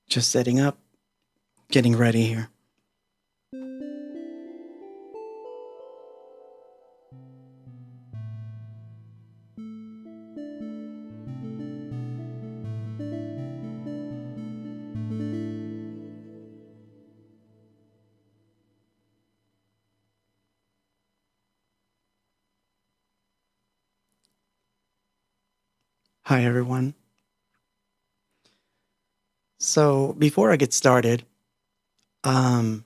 Just setting up, getting ready here. Hi, everyone. So before I get started, I'm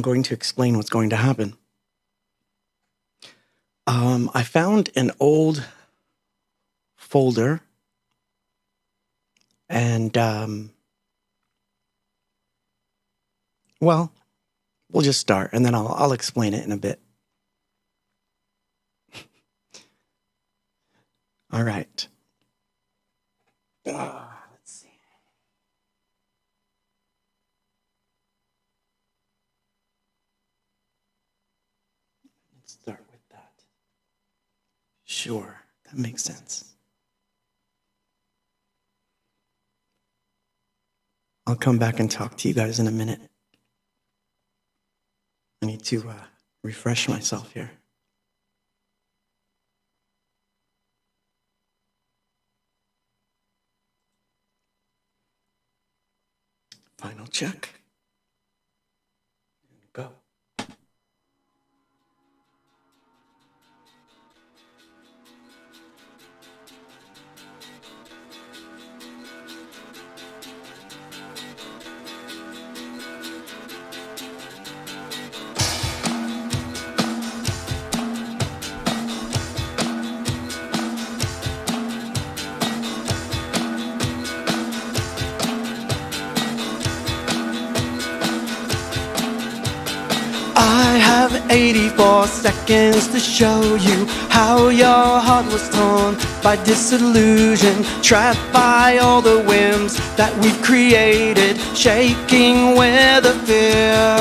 going to explain what's going to happen. I found an old folder and, well, we'll just start and then I'll explain it in a bit. All right. Let's see. Let's start with that. Sure, that makes sense. I'll come back and talk to you guys in a minute. I need to refresh myself here. Final check. Go. I have 84 seconds to show you how your heart was torn by disillusion, trapped by all the whims that we've created, shaking with a fear.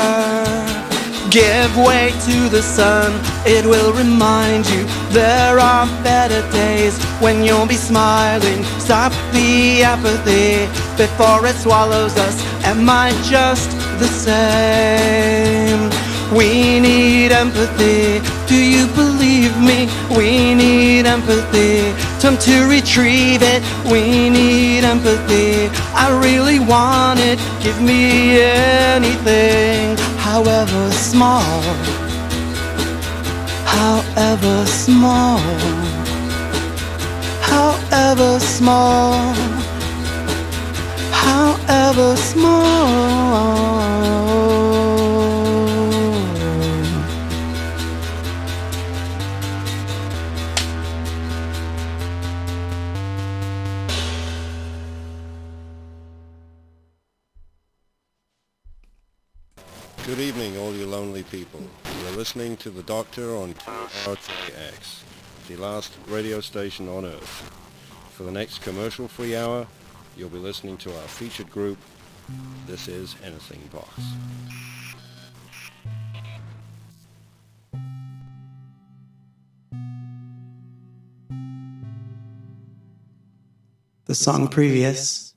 Give way to the sun, it will remind you there are better days when you'll be smiling. Stop the apathy before it swallows us. Am I just the same? We need empathy, do you believe me? We need empathy, time to retrieve it. We need empathy, I really want it. Give me anything, however small, however small, however small, however small. Good evening, all you lonely people. You're listening to The Doctor on raretracks, the last radio station on Earth. For the next commercial-free hour, you'll be listening to our featured group. This is Anything Box. The song previous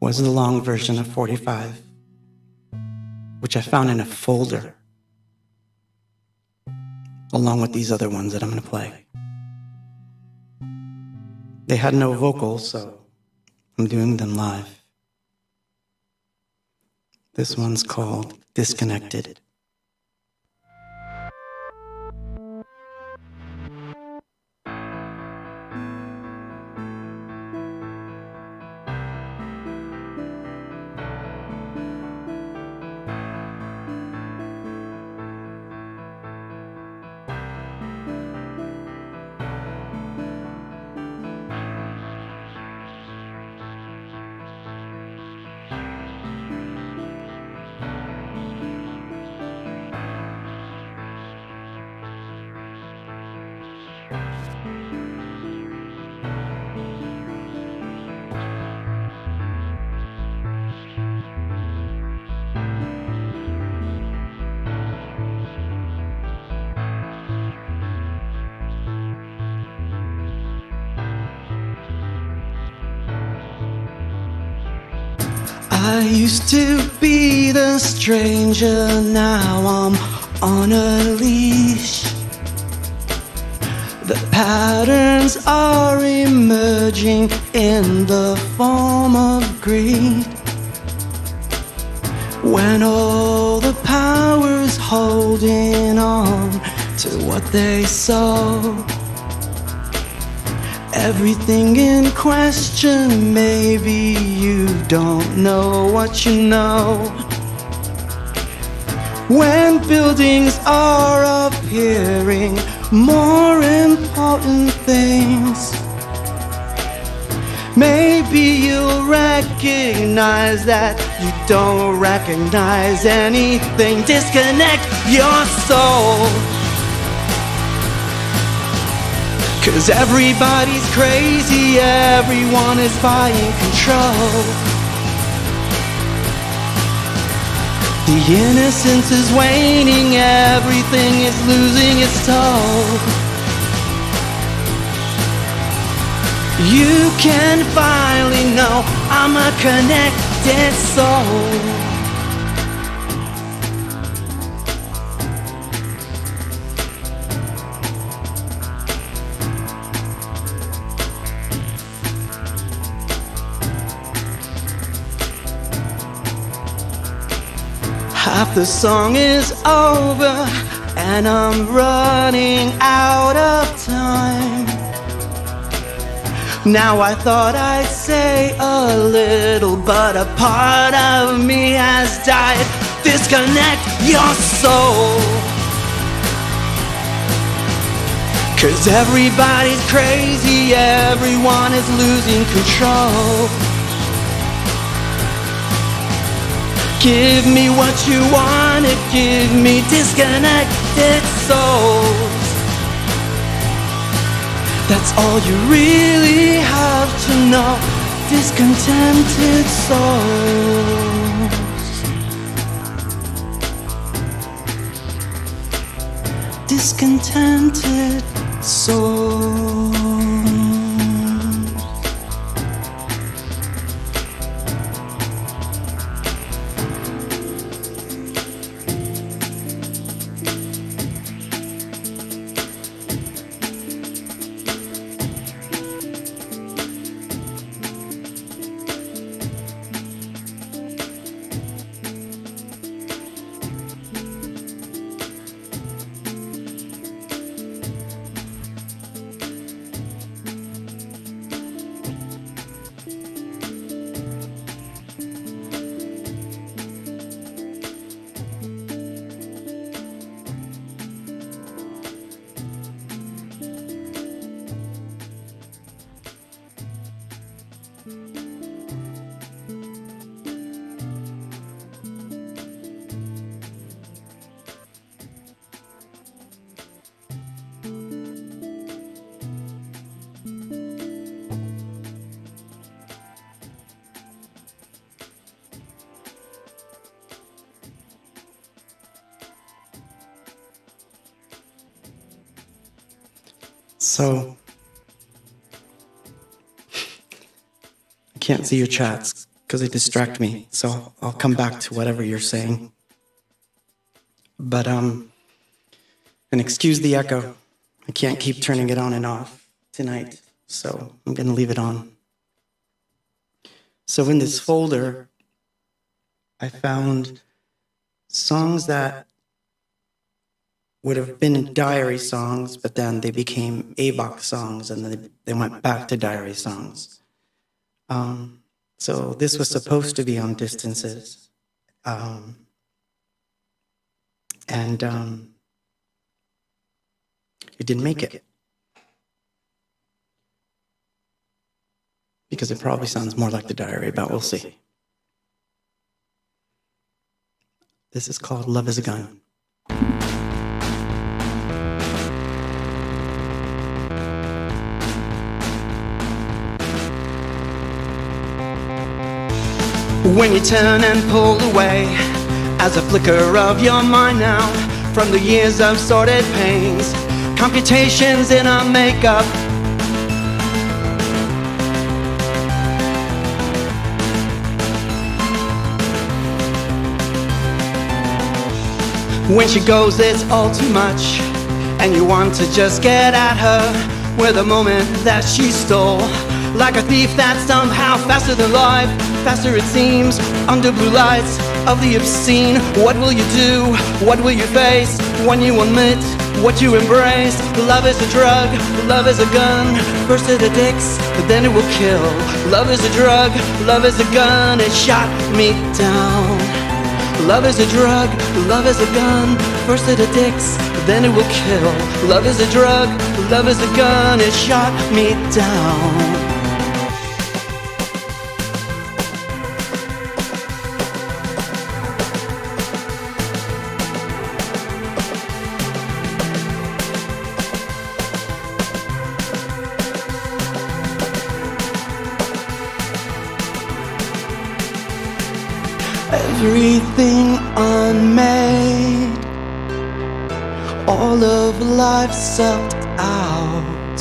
was the long version of 45, which I found in a folder, along with these other ones that I'm going to play. They had no vocals, so I'm doing them live. This one's called Disconnected. I used to be the stranger, now I'm on a leash. The patterns are emerging in the form of greed. When all the power's holding on to what they sow, everything in question, maybe you don't know what you know. When buildings are appearing more important things, maybe you'll recognize that you don't recognize anything. Disconnect your soul, 'cause everybody's crazy, everyone is buying control. The innocence is waning, everything is losing its toll. You can finally know I'm a connected soul. Half the song is over and I'm running out of time. Now I thought I'd say a little, but a part of me has died. Disconnect your soul, 'cause everybody's crazy, everyone is losing control. Give me what you wanna give me, disconnected souls. That's all you really have to know, discontented souls. Discontented souls. So, I can't see your chats because they distract me, so I'll come back to whatever you're saying. But, and excuse the echo. I can't keep turning it on and off tonight, so I'm going to leave it on. So in this folder, I found songs that would have been diary songs, but then they became ABOX songs, and then they went back to diary songs. So this was supposed to be on distances. And it didn't make it. Because it probably sounds more like the diary, but we'll see. This is called Love is a Gun. When you turn and pull away, as a flicker of your mind now, from the years of sordid pains, computations in our makeup, When she goes, it's all too much, and you want to just get at her with a moment that she stole. Like a thief that's somehow faster than life, faster it seems, under blue lights of the obscene. What will you do? What will you face when you admit what you embrace? Love is a drug, love is a gun. First it addicts, but then it will kill. Love is a drug, love is a gun. It shot me down. Love is a drug, love is a gun. First it addicts, but then it will kill. Love is a drug, love is a gun. It shot me down. Everything unmade, all of life sucked out.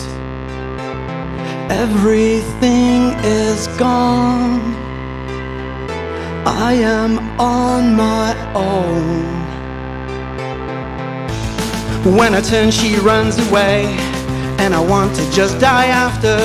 Everything is gone. I am on my own. When I turn, she runs away, and I want to just die after.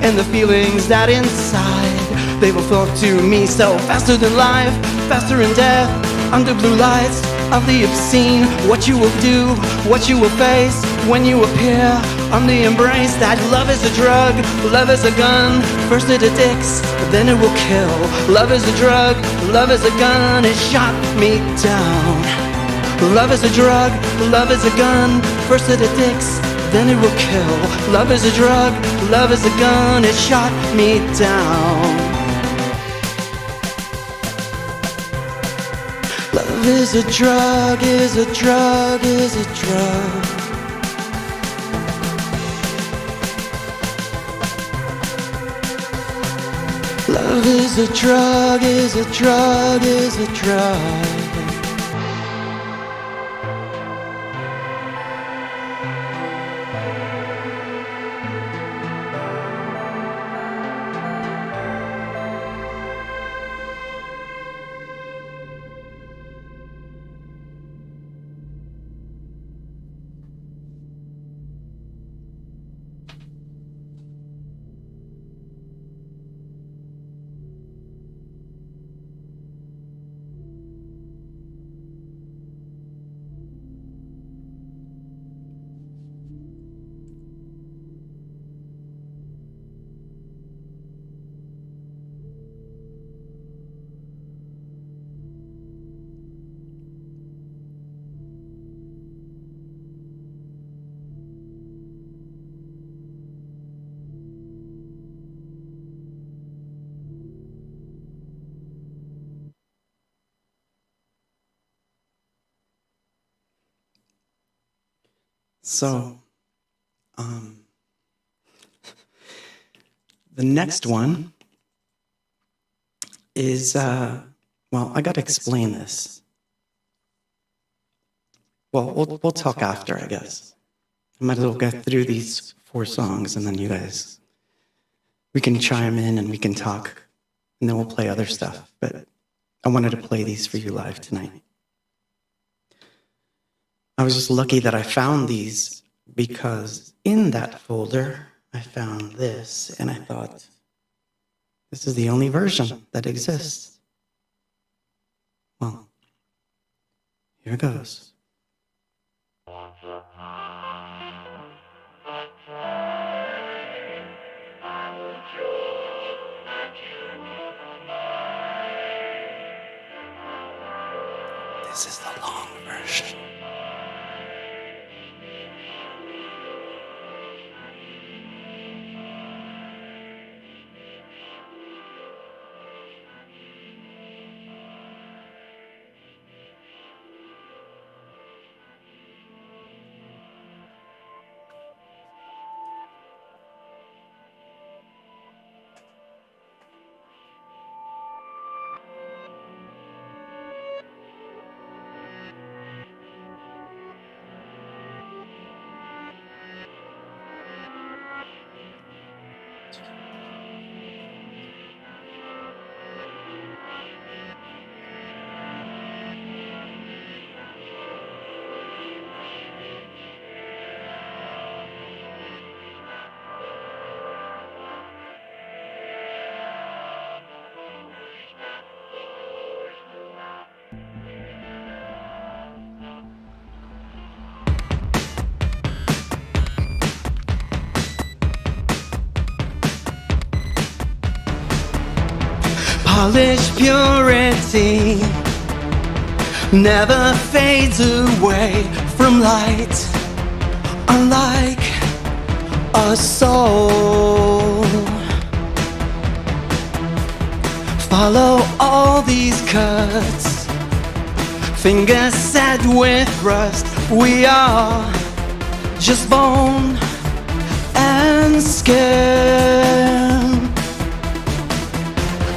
And the feelings that inside, they will flow to me so faster than life, faster in death, under blue lights of the obscene. What you will do, what you will face when you appear on the embrace. That love is a drug, love is a gun. First it addicts, but then it will kill. Love is a drug, love is a gun. It shot me down. Love is a drug, love is a gun. First it addicts, then it will kill. Love is a drug, love is a gun. It shot me down. Love is a drug, is a drug, is a drug. Love is a drug, is a drug, is a drug. So, the next one is, well, I gotta explain this. Well, we'll talk after, I guess. I might as well get through these 4 songs, and then you guys, we can chime in and we can talk, and then we'll play other stuff. But I wanted to play these for you live tonight. I was just lucky that I found these, because in that folder, I found this, and I thought, this is the only version that exists. Well, here goes. This is the long version. Polished purity never fades away from light, unlike a soul. Follow all these cuts, fingers set with rust. We are just bone and skin.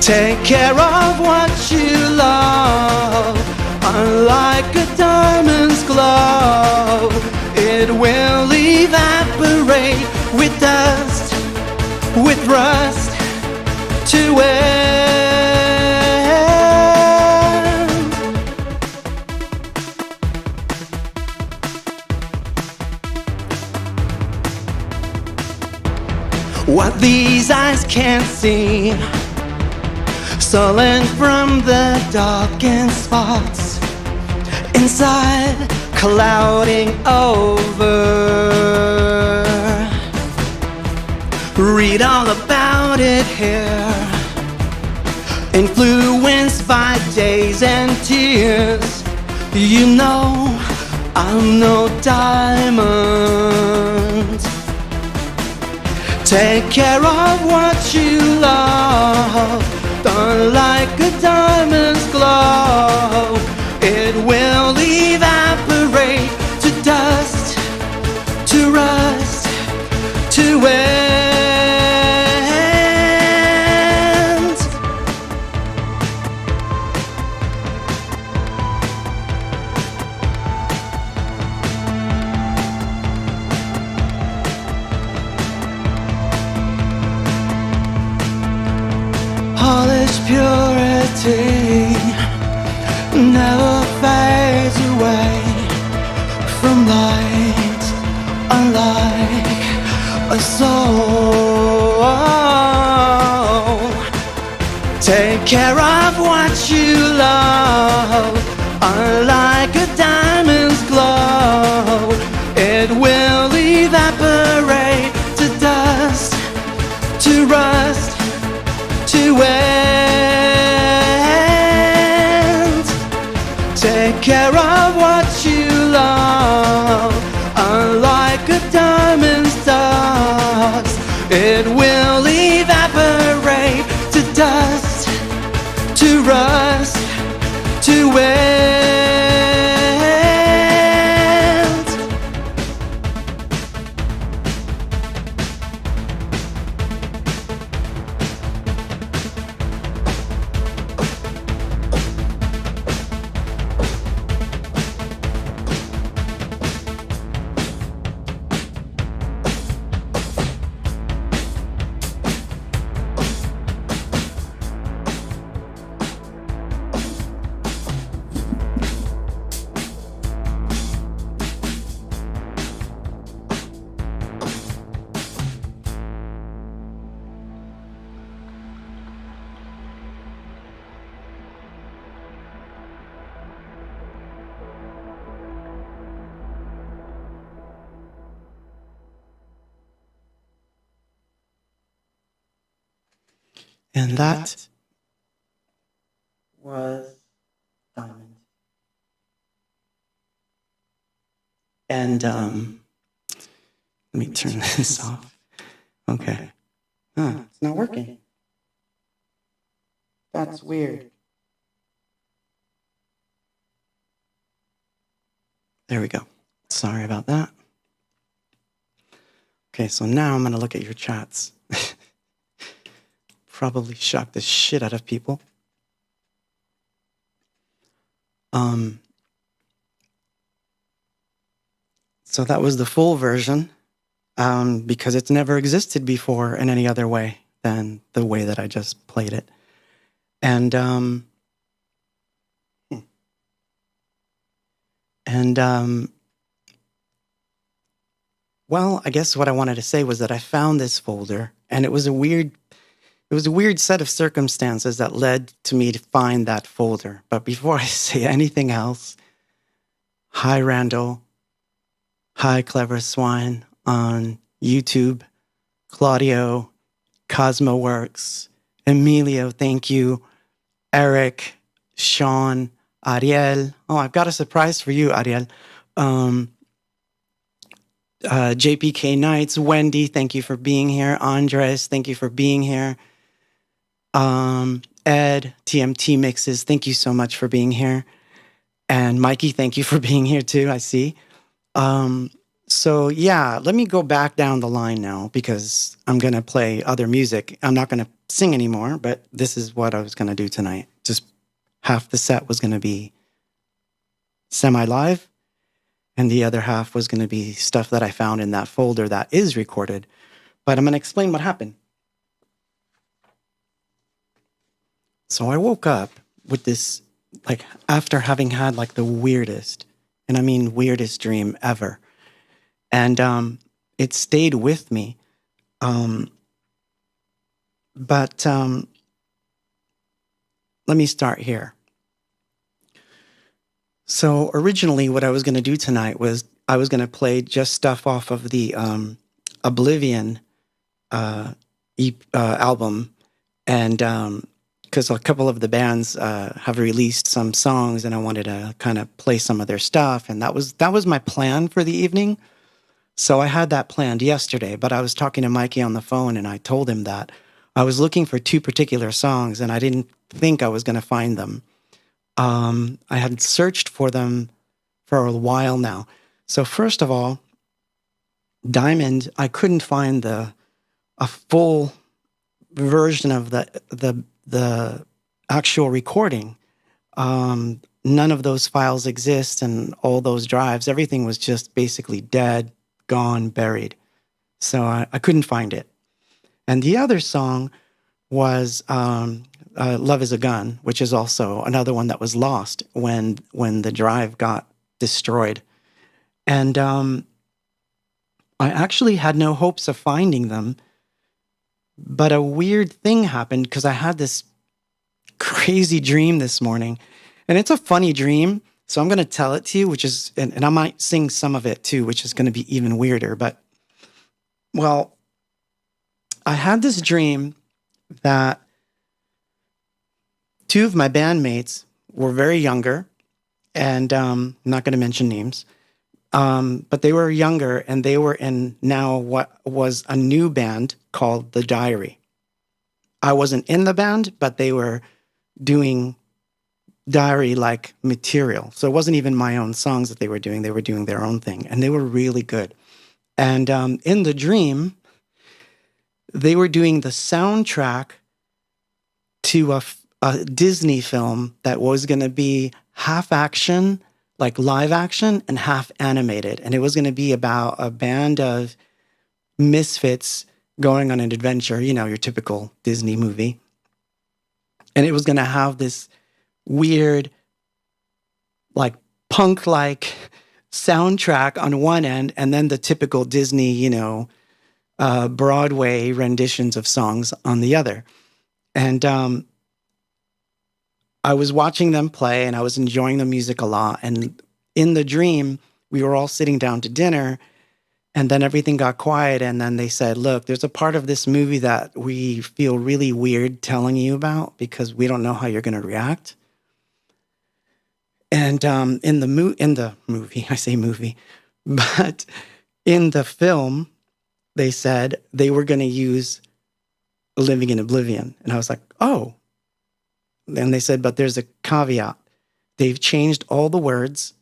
Take care of what you love, unlike a diamond's glow. It will evaporate with dust, with rust to end. What these eyes can't see, sullen from the darkened spots inside, clouding over. Read all about it here, influenced by days and tears. You know I'm no diamond. Take care of what you love, unlike a diamond's glow. It will evaporate to dust, to rust, to end. Polished purity never fades away from light, unlike a soul. Take care of what you love, unlike a diamond's glow. It will evaporate to dust, to rust, to end. Take care of what you love, unlike a diamond's dust. It will evaporate to dust, to rust, to end. And that was Diamond. And let me turn this off. Okay. It's not working. That's weird. There we go. Sorry about that. Okay, so now I'm going to look at your chats. Probably shocked the shit out of people. So that was the full version, because it's never existed before in any other way than the way that I just played it. And well, I guess what I wanted to say was that I found this folder, and it was a weird set of circumstances that led to me to find that folder. But before I say anything else, hi Randall, hi Clever Swine on YouTube, Claudio, CosmoWorks, Emilio, thank you, Eric, Sean, Ariel. Oh, I've got a surprise for you, Ariel. JPK Knights, Wendy, thank you for being here. Andres, thank you for being here. Ed, TMT Mixes, thank you so much for being here. And Mikey, thank you for being here too, I see. So yeah, let me go back down the line now because I'm going to play other music. I'm not going to sing anymore, but this is what I was going to do tonight. Just half the set was going to be semi-live, and the other half was going to be stuff that I found in that folder that is recorded. But I'm going to explain what happened. So I woke up with this, like, after having had like the weirdest, and I mean weirdest dream ever. And it stayed with me. But let me start here. So originally what I was going to do tonight was I was going to play just stuff off of the Oblivion album. And because a couple of the bands have released some songs and I wanted to kind of play some of their stuff. And that was my plan for the evening. So I had that planned yesterday, but I was talking to Mikey on the phone and I told him that I was looking for two particular songs and I didn't think I was going to find them. I had searched for them for a while now. So first of all, Diamond, I couldn't find a full version of the actual recording. None of those files exist, and all those drives, everything was just basically dead, gone, buried. So I couldn't find it. And the other song was Love is a Gun, which is also another one that was lost when the drive got destroyed. And I actually had no hopes of finding them, but a weird thing happened because I had this crazy dream this morning. And it's a funny dream, so I'm going to tell it to you, which is, and I might sing some of it too, which is going to be even weirder. But, well, I had this dream that two of my bandmates were very younger, and I'm not going to mention names, but they were younger, and they were in now what was a new band called The Diary. I wasn't in the band, but they were doing diary-like material. So it wasn't even my own songs that they were doing their own thing, and they were really good. And in the dream, they were doing the soundtrack to a Disney film that was going to be half action, like live action, and half animated. And it was going to be about a band of misfits going on an adventure, you know, your typical Disney movie. And it was going to have this weird, like punk-like soundtrack on one end, and then the typical Disney, you know, Broadway renditions of songs on the other. And I was watching them play and I was enjoying the music a lot. And in the dream, we were all sitting down to dinner, and then everything got quiet. And then they said, look, there's a part of this movie that we feel really weird telling you about because we don't know how you're going to react. And in the movie, I say movie, but in the film, they said they were going to use Living in Oblivion. And I was like, oh. And they said, but there's a caveat. They've changed all the words,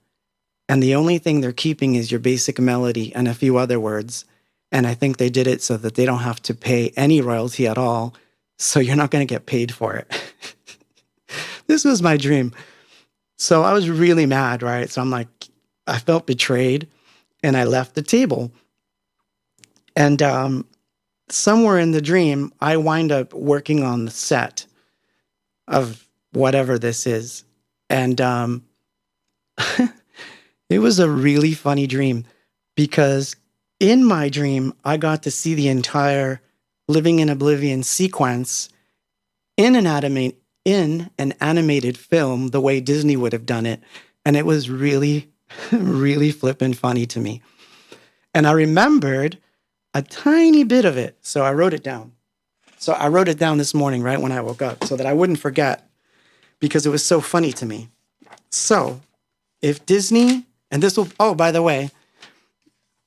and the only thing they're keeping is your basic melody and a few other words. And I think they did it so that they don't have to pay any royalty at all, so you're not going to get paid for it. This was my dream. So I was really mad, right? So I'm like, I felt betrayed, and I left the table. And somewhere in the dream, I wind up working on the set of whatever this is. And it was a really funny dream because in my dream, I got to see the entire Living in Oblivion sequence in an animated film the way Disney would have done it. And it was really, really flippin' funny to me. And I remembered a tiny bit of it. So I wrote it down. So I wrote it down this morning, right when I woke up, so that I wouldn't forget. because it was so funny to me. So if Disney, and this will, oh, by the way,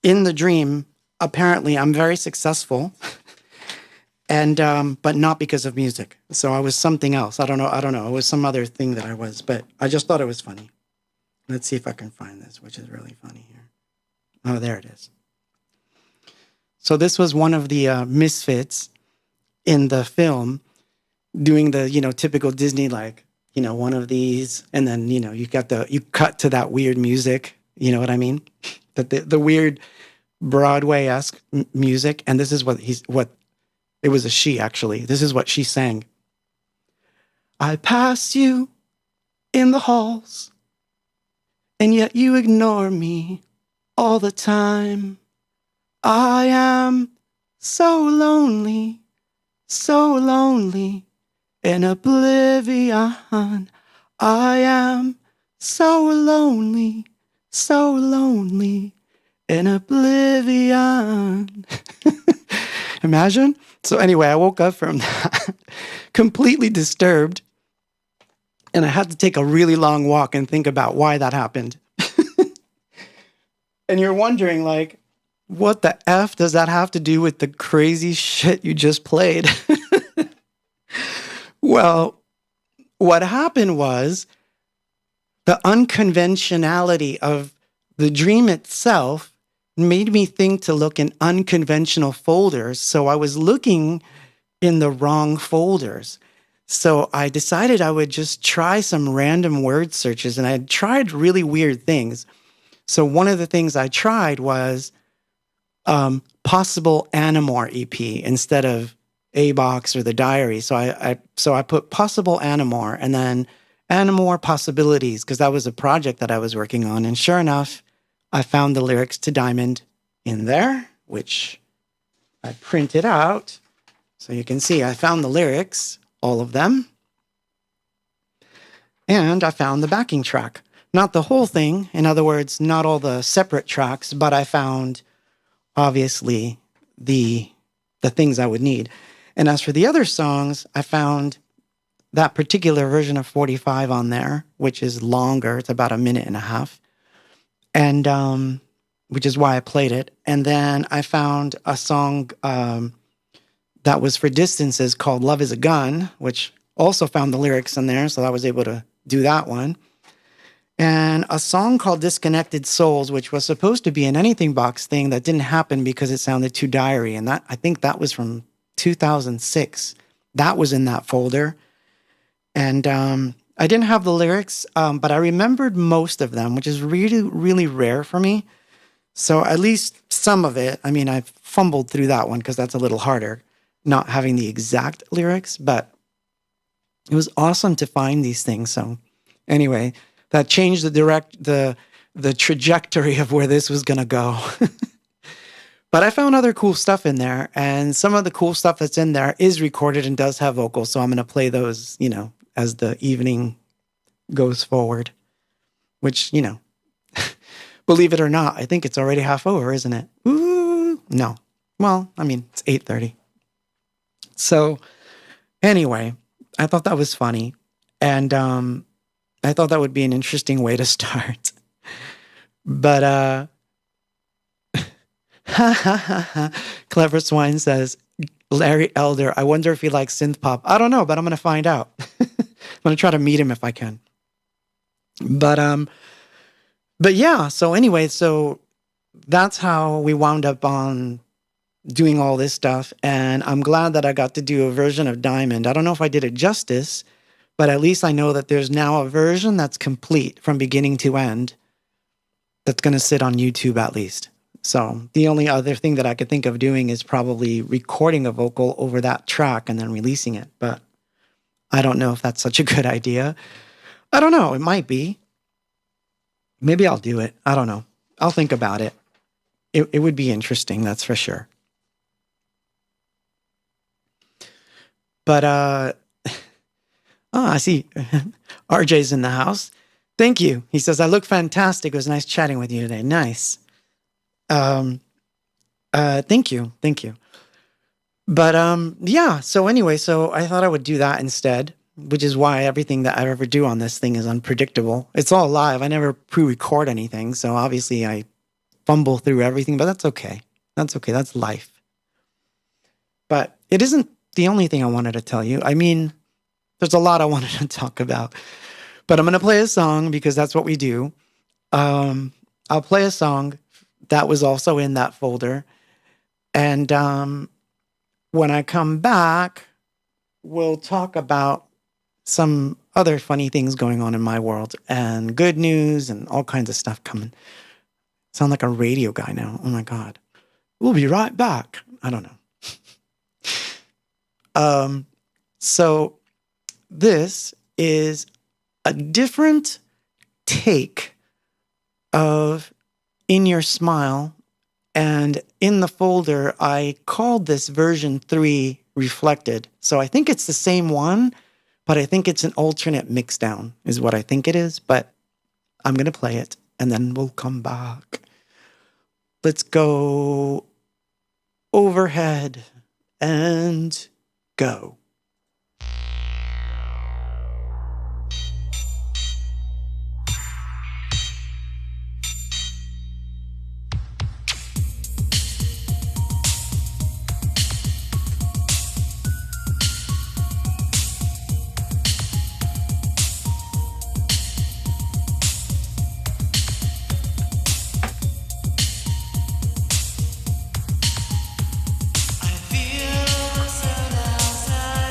in the dream, apparently I'm very successful, and but not because of music. So I was something else. I don't know. It was some other thing that I was, but I just thought it was funny. Let's see if I can find this, which is really funny here. Oh, there it is. So this was one of the misfits in the film doing the, typical Disney, like, one of these, and then, you cut to that weird music, you know what I mean? The weird Broadway-esque music. And this is it was a she, actually. This is what she sang. I pass you in the halls, and yet you ignore me all the time. I am so lonely in oblivion. I am so lonely in oblivion. Imagine? So anyway, I woke up from that completely disturbed, and I had to take a really long walk and think about why that happened. And you're wondering, like, what the F does that have to do with the crazy shit you just played? Well, what happened was the unconventionality of the dream itself made me think to look in unconventional folders. So I was looking in the wrong folders. So I decided I would just try some random word searches, and I had tried really weird things. So one of the things I tried was possible Animore EP instead of ABOX or the diary. So I put possible Animore and then Animore possibilities, because that was a project that I was working on. And sure enough, I found the lyrics to Diamond in there, which I printed out. So you can see I found the lyrics, all of them. And I found the backing track. Not the whole thing. In other words, not all the separate tracks, but I found, obviously, the things I would need. And as for the other songs, I found that particular version of 45 on there, which is longer. It's about 1.5 minutes. And which is why I played it. And then I found a song that was for Distances called Love is a Gun, which also found the lyrics in there, so I was able to do that one. And a song called Disconnected Souls, which was supposed to be an Anything Box thing that didn't happen because it sounded too diary. And that, I think that was from 2006. That was in that folder. And I didn't have the lyrics, but I remembered most of them, which is really, really rare for me. So at least some of it, I mean, I fumbled through that one because that's a little harder, not having the exact lyrics, but it was awesome to find these things. So anyway, that changed the trajectory of where this was going to go. But I found other cool stuff in there, and some of the cool stuff that's in there is recorded and does have vocals. So I'm going to play those, as the evening goes forward, which, believe it or not, I think it's already half over, isn't it? Ooh, no. Well, I mean, it's 8:30. So anyway, I thought that was funny. And I thought that would be an interesting way to start. But Clever Swine says, Larry Elder, I wonder if he likes synthpop. I don't know, but I'm going to find out. I'm going to try to meet him if I can. But yeah, so anyway, so that's how we wound up on doing all this stuff. And I'm glad that I got to do a version of Diamond. I don't know if I did it justice, but at least I know that there's now a version that's complete from beginning to end that's going to sit on YouTube at least. So the only other thing that I could think of doing is probably recording a vocal over that track and then releasing it. But I don't know if that's such a good idea. I don't know. It might be. Maybe I'll do it. I don't know. I'll think about it. It would be interesting, that's for sure. But, I see RJ's in the house. Thank you. He says, I look fantastic. It was nice chatting with you today. Nice. Thank you. But, yeah. So anyway, so I thought I would do that instead. which is why everything that I ever do on this thing is unpredictable. It's all live. I never pre-record anything, so obviously I fumble through everything, but that's okay. That's okay. That's life. But it isn't the only thing I wanted to tell you. I mean, there's a lot I wanted to talk about, but I'm going to play a song because that's what we do. I'll play a song that was also in that folder. And when I come back, we'll talk about some other funny things going on in my world and good news and all kinds of stuff coming. Sound like a radio guy now. Oh my God. We'll be right back. I don't know. So this is a different take of In Your Smile. And in the folder, I called this version 3 Reflected. So I think it's the same one, but I think it's an alternate mix down is what I think it is. But I'm going to play it and then we'll come back. Let's go overhead and go. I feel the sun outside.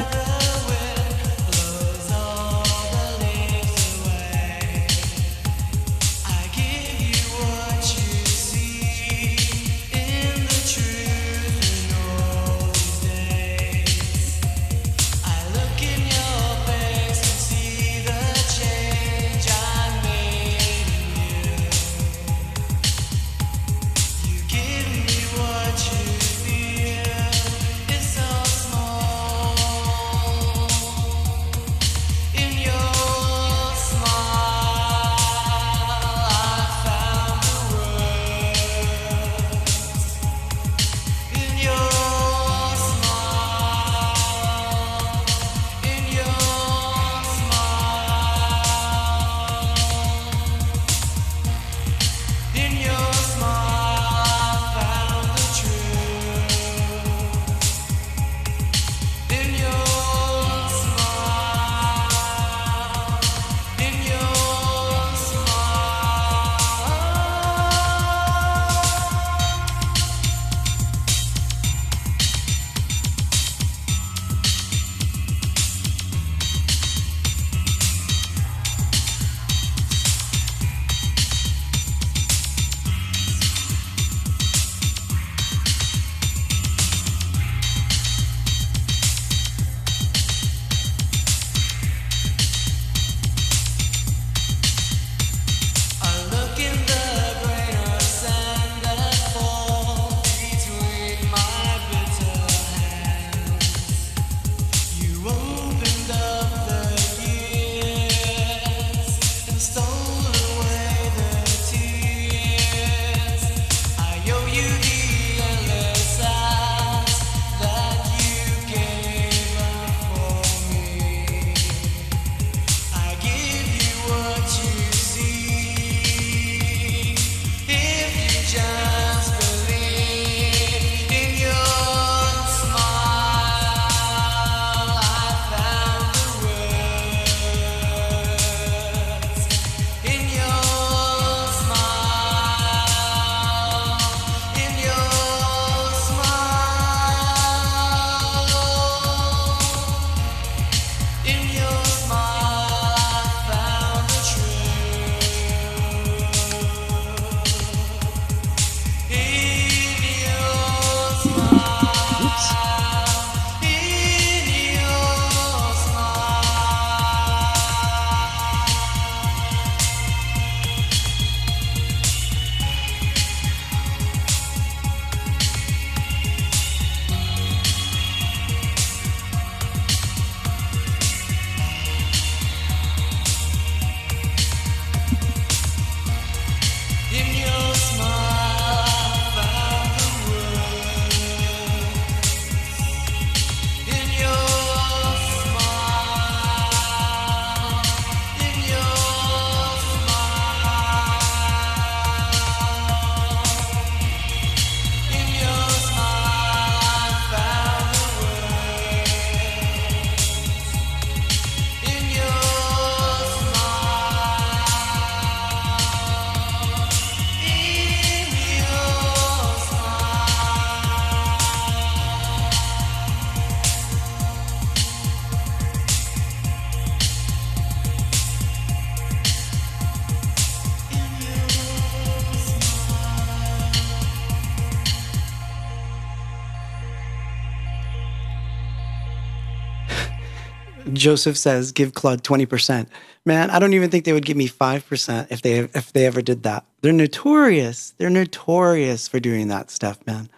Joseph says, give Claude 20%. Man, I don't even think they would give me 5% if they ever did that. They're notorious. They're notorious for doing that stuff, man.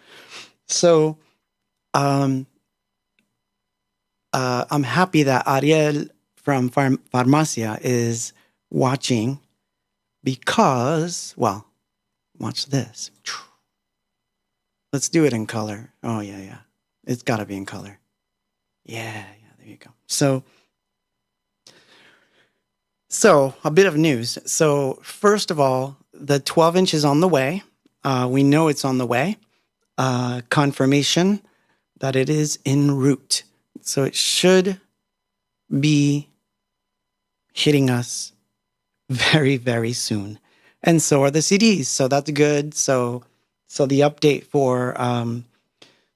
So, I'm happy that Ariel from Farmacia is watching because, well, watch this. Let's do it in color. Oh, yeah. It's got to be in color. Yeah, there you go. So a bit of news. So first of all, the 12-inch is on the way. We know it's on the way. Confirmation that it is en route. So it should be hitting us very, very soon. And so are the CDs. So that's good. So the update for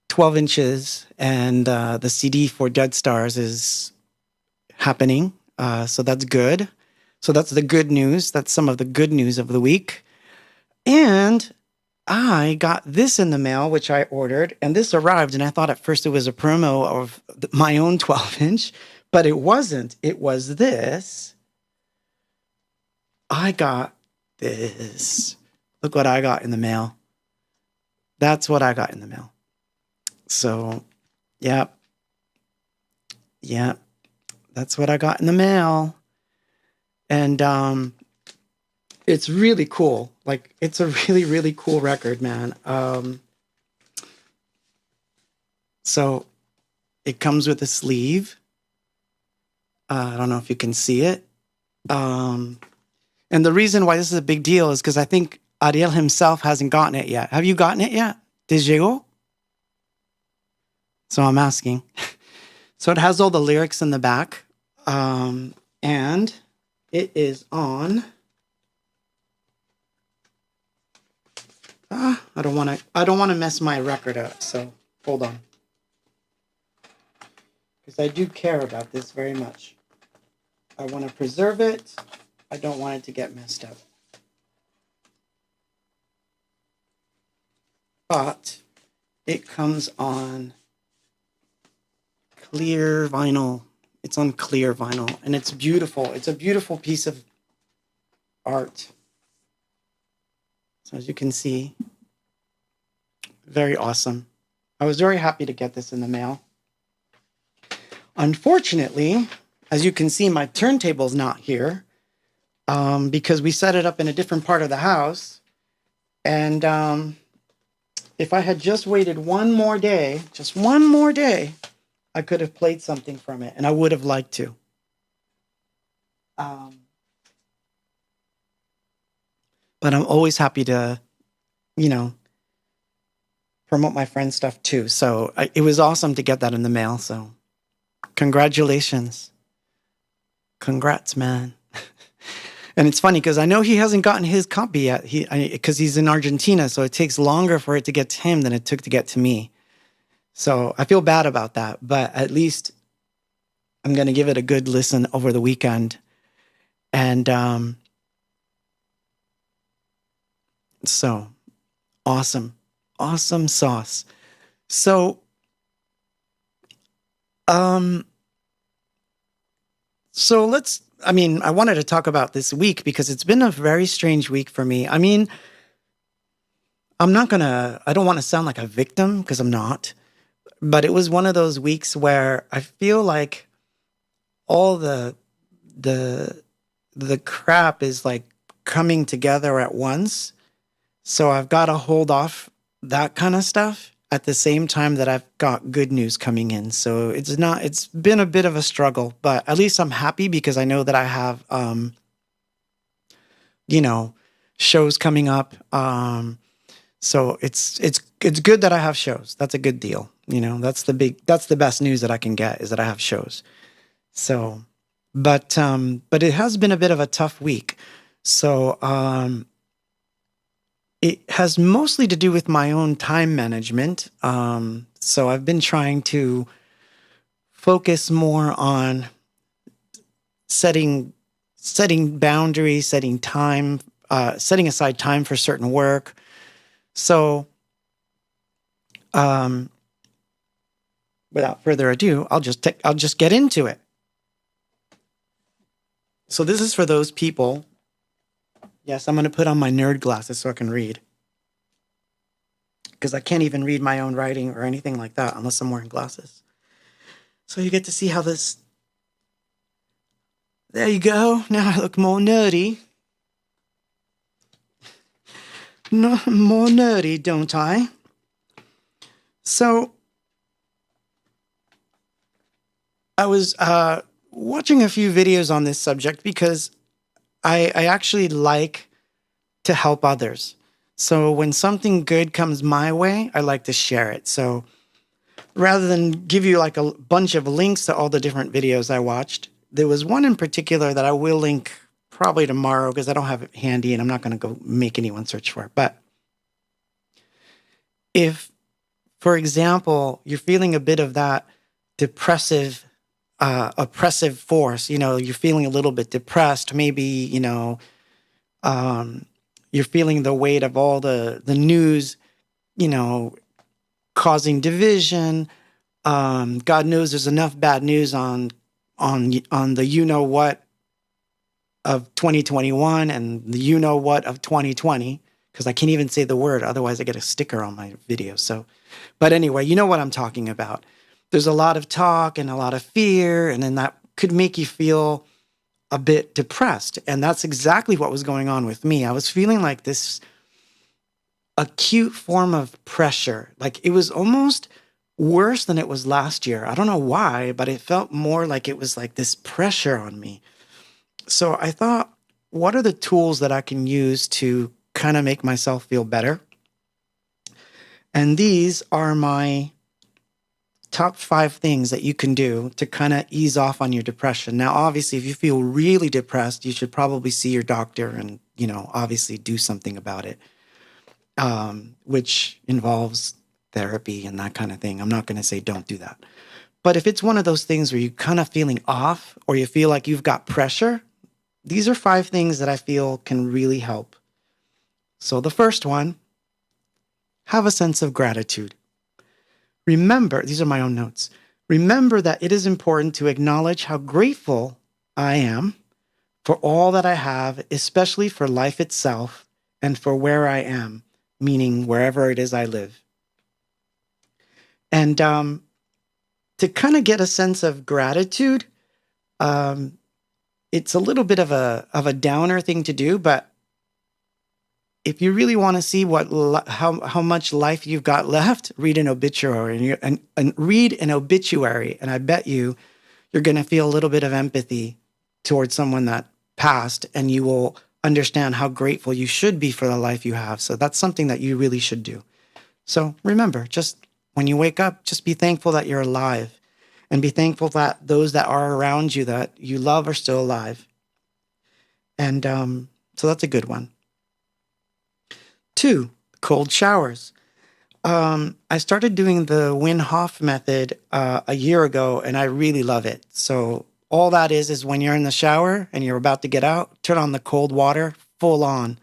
12 inches and the CD for Dead Stars is happening. So that's good. So that's the good news. That's some of the good news of the week. And I got this in the mail, which I ordered, and this arrived, and I thought at first it was a promo of my own 12-inch, but it wasn't. It was this. I got this. Look what I got in the mail. That's what I got in the mail. So, yep. That's what I got in the mail. And it's really cool. Like, it's a really, really cool record, man. So it comes with a sleeve. I don't know if you can see it. And the reason why this is a big deal is because I think Ariel himself hasn't gotten it yet. Have you gotten it yet? Te llegó? So I'm asking. So it has all the lyrics in the back. And it is on. I don't want to mess my record up. So hold on. Because I do care about this very much. I want to preserve it. I don't want it to get messed up. But it comes on clear vinyl. It's on clear vinyl, and it's beautiful. It's a beautiful piece of art. So as you can see, very awesome. I was very happy to get this in the mail. Unfortunately, as you can see, my turntable's not here because we set it up in a different part of the house. And if I had just waited one more day, I could have played something from it, and I would have liked to. But I'm always happy to, promote my friend's stuff too. So it was awesome to get that in the mail. So congratulations. Congrats, man. And it's funny because I know he hasn't gotten his copy yet because he's in Argentina. So it takes longer for it to get to him than it took to get to me. So I feel bad about that, but at least I'm going to give it a good listen over the weekend. And so awesome sauce. So, I wanted to talk about this week because it's been a very strange week for me. I mean, I don't want to sound like a victim because I'm not, but it was one of those weeks where I feel like all the crap is like coming together at once. So I've got to hold off that kind of stuff at the same time that I've got good news coming in. So it's been a bit of a struggle, but at least I'm happy because I know that I have, shows coming up. So it's good that I have shows. That's a good deal. That's the best news that I can get is that I have shows. So, but it has been a bit of a tough week. So, it has mostly to do with my own time management. So I've been trying to focus more on setting boundaries, setting aside time for certain work. So, without further ado, I'll just get into it. So this is for those people. Yes, I'm going to put on my nerd glasses so I can read. Because I can't even read my own writing or anything like that unless I'm wearing glasses. So you get to see how this... There you go. Now I look more nerdy. No, more nerdy, don't I? So I was watching a few videos on this subject because I actually like to help others. So when something good comes my way, I like to share it. So rather than give you like a bunch of links to all the different videos I watched, there was one in particular that I will link probably tomorrow because I don't have it handy and I'm not going to go make anyone search for it. But if, for example, you're feeling a bit of that depressive, oppressive force, you're feeling a little bit depressed, maybe, you're feeling the weight of all the news, causing division. God knows there's enough bad news on the what of 2021 and the what of 2020, because I can't even say the word, otherwise I get a sticker on my video. So, but anyway, you know what I'm talking about. There's a lot of talk and a lot of fear, and then that could make you feel a bit depressed. And that's exactly what was going on with me. I was feeling like this acute form of pressure. Like it was almost worse than it was last year. I don't know why, but it felt more like it was like this pressure on me. So I thought, what are the tools that I can use to kind of make myself feel better? And these are my top 5 things that you can do to kind of ease off on your depression. Now, obviously, if you feel really depressed, you should probably see your doctor and, obviously do something about it, which involves therapy and that kind of thing. I'm not going to say don't do that. But if it's one of those things where you're kind of feeling off or you feel like you've got pressure, these are 5 things that I feel can really help. So the first one, have a sense of gratitude. Remember, these are my own notes. Remember that it is important to acknowledge how grateful I am for all that I have, especially for life itself and for where I am, meaning wherever it is I live. And to kind of get a sense of gratitude, it's a little bit of a downer thing to do, but if you really want to see how much life you've got left, read an obituary and read an obituary, and I bet you're going to feel a little bit of empathy towards someone that passed, and you will understand how grateful you should be for the life you have. So that's something that you really should do. So remember, just when you wake up, just be thankful that you're alive, and be thankful that those that are around you that you love are still alive. And so that's a good one. 2, cold showers. I started doing the Wim Hof method a year ago, and I really love it. So all that is when you're in the shower and you're about to get out, turn on the cold water, full on.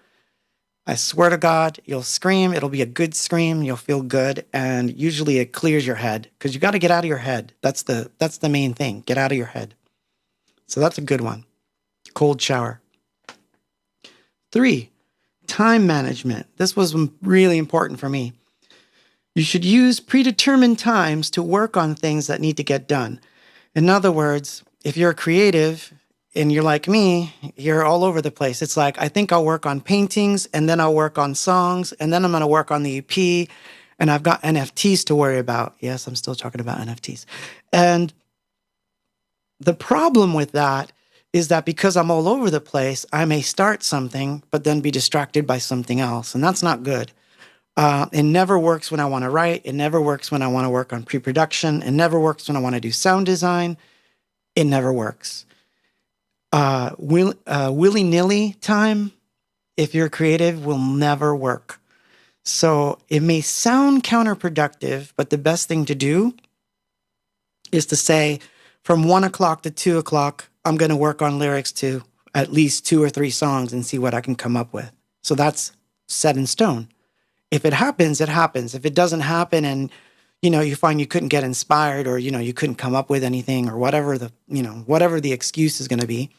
I swear to God, you'll scream. It'll be a good scream. You'll feel good, and usually it clears your head because you got to get out of your head. That's the main thing. Get out of your head. So that's a good one. Cold shower. 3, time management. This was really important for me. You should use predetermined times to work on things that need to get done. In other words, if you're creative and you're like me, you're all over the place. It's like, I think I'll work on paintings, and then I'll work on songs, and then I'm going to work on the EP, and I've got NFTs to worry about. Yes, I'm still talking about NFTs. And the problem with that is that because I'm all over the place, I may start something, but then be distracted by something else. And that's not good. It never works when I want to write. It never works when I want to work on pre-production. It never works when I want to do sound design. It never works. Willy-nilly time, if you're creative, will never work. So it may sound counterproductive, but the best thing to do is to say, from 1 o'clock to 2 o'clock, I'm going to work on lyrics to at least 2 or 3 songs and see what I can come up with. So that's set in stone. If it happens, it happens. If it doesn't happen and, you find you couldn't get inspired or, you couldn't come up with anything or whatever the excuse is going to be,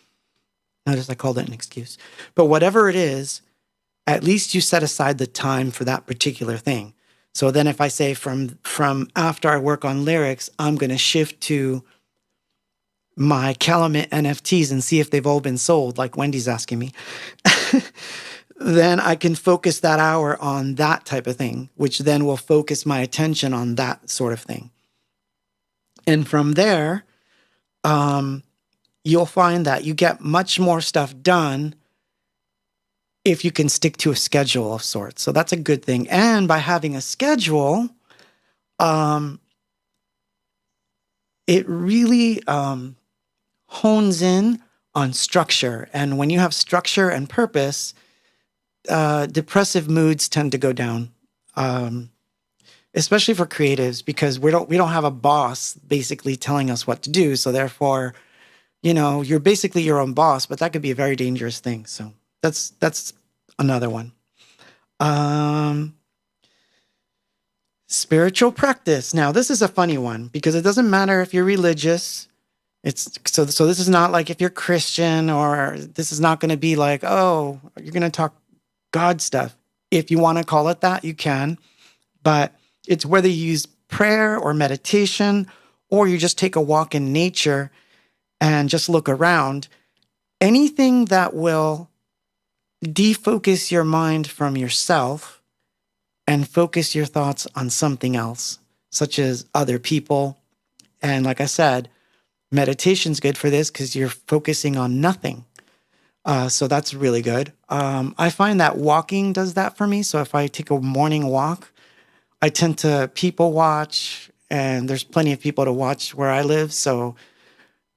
Notice I called it an excuse. But whatever it is, at least you set aside the time for that particular thing. So then if I say from after I work on lyrics, I'm going to shift to my Calumet NFTs and see if they've all been sold, like Wendy's asking me, then I can focus that hour on that type of thing, which then will focus my attention on that sort of thing. And from there, you'll find that you get much more stuff done if you can stick to a schedule of sorts. So that's a good thing. And by having a schedule, it really hones in on structure. And when you have structure and purpose, depressive moods tend to go down, especially for creatives, because we don't have a boss basically telling us what to do. So therefore, you're basically your own boss, but that could be a very dangerous thing. So that's another one. Spiritual practice. Now, this is a funny one because it doesn't matter if you're religious. So this is not like if you're Christian, or this is not going to be like, oh, you're going to talk God stuff. If you want to call it that, you can. But it's whether you use prayer or meditation, or you just take a walk in nature and just look around. Anything that will defocus your mind from yourself and focus your thoughts on something else, such as other people. And like I said, meditation's good for this because you're focusing on nothing. So that's really good. I find that walking does that for me. So if I take a morning walk, I tend to people watch, and there's plenty of people to watch where I live. So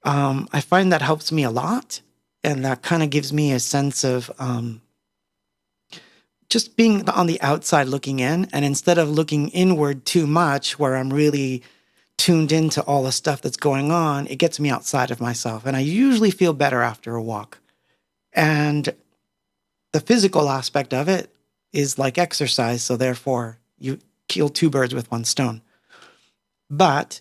I find that helps me a lot. And that kind of gives me a sense of just being on the outside looking in. And instead of looking inward too much, where I'm really tuned into all the stuff that's going on, it gets me outside of myself. And I usually feel better after a walk. And the physical aspect of it is like exercise. So therefore, you kill two birds with one stone. But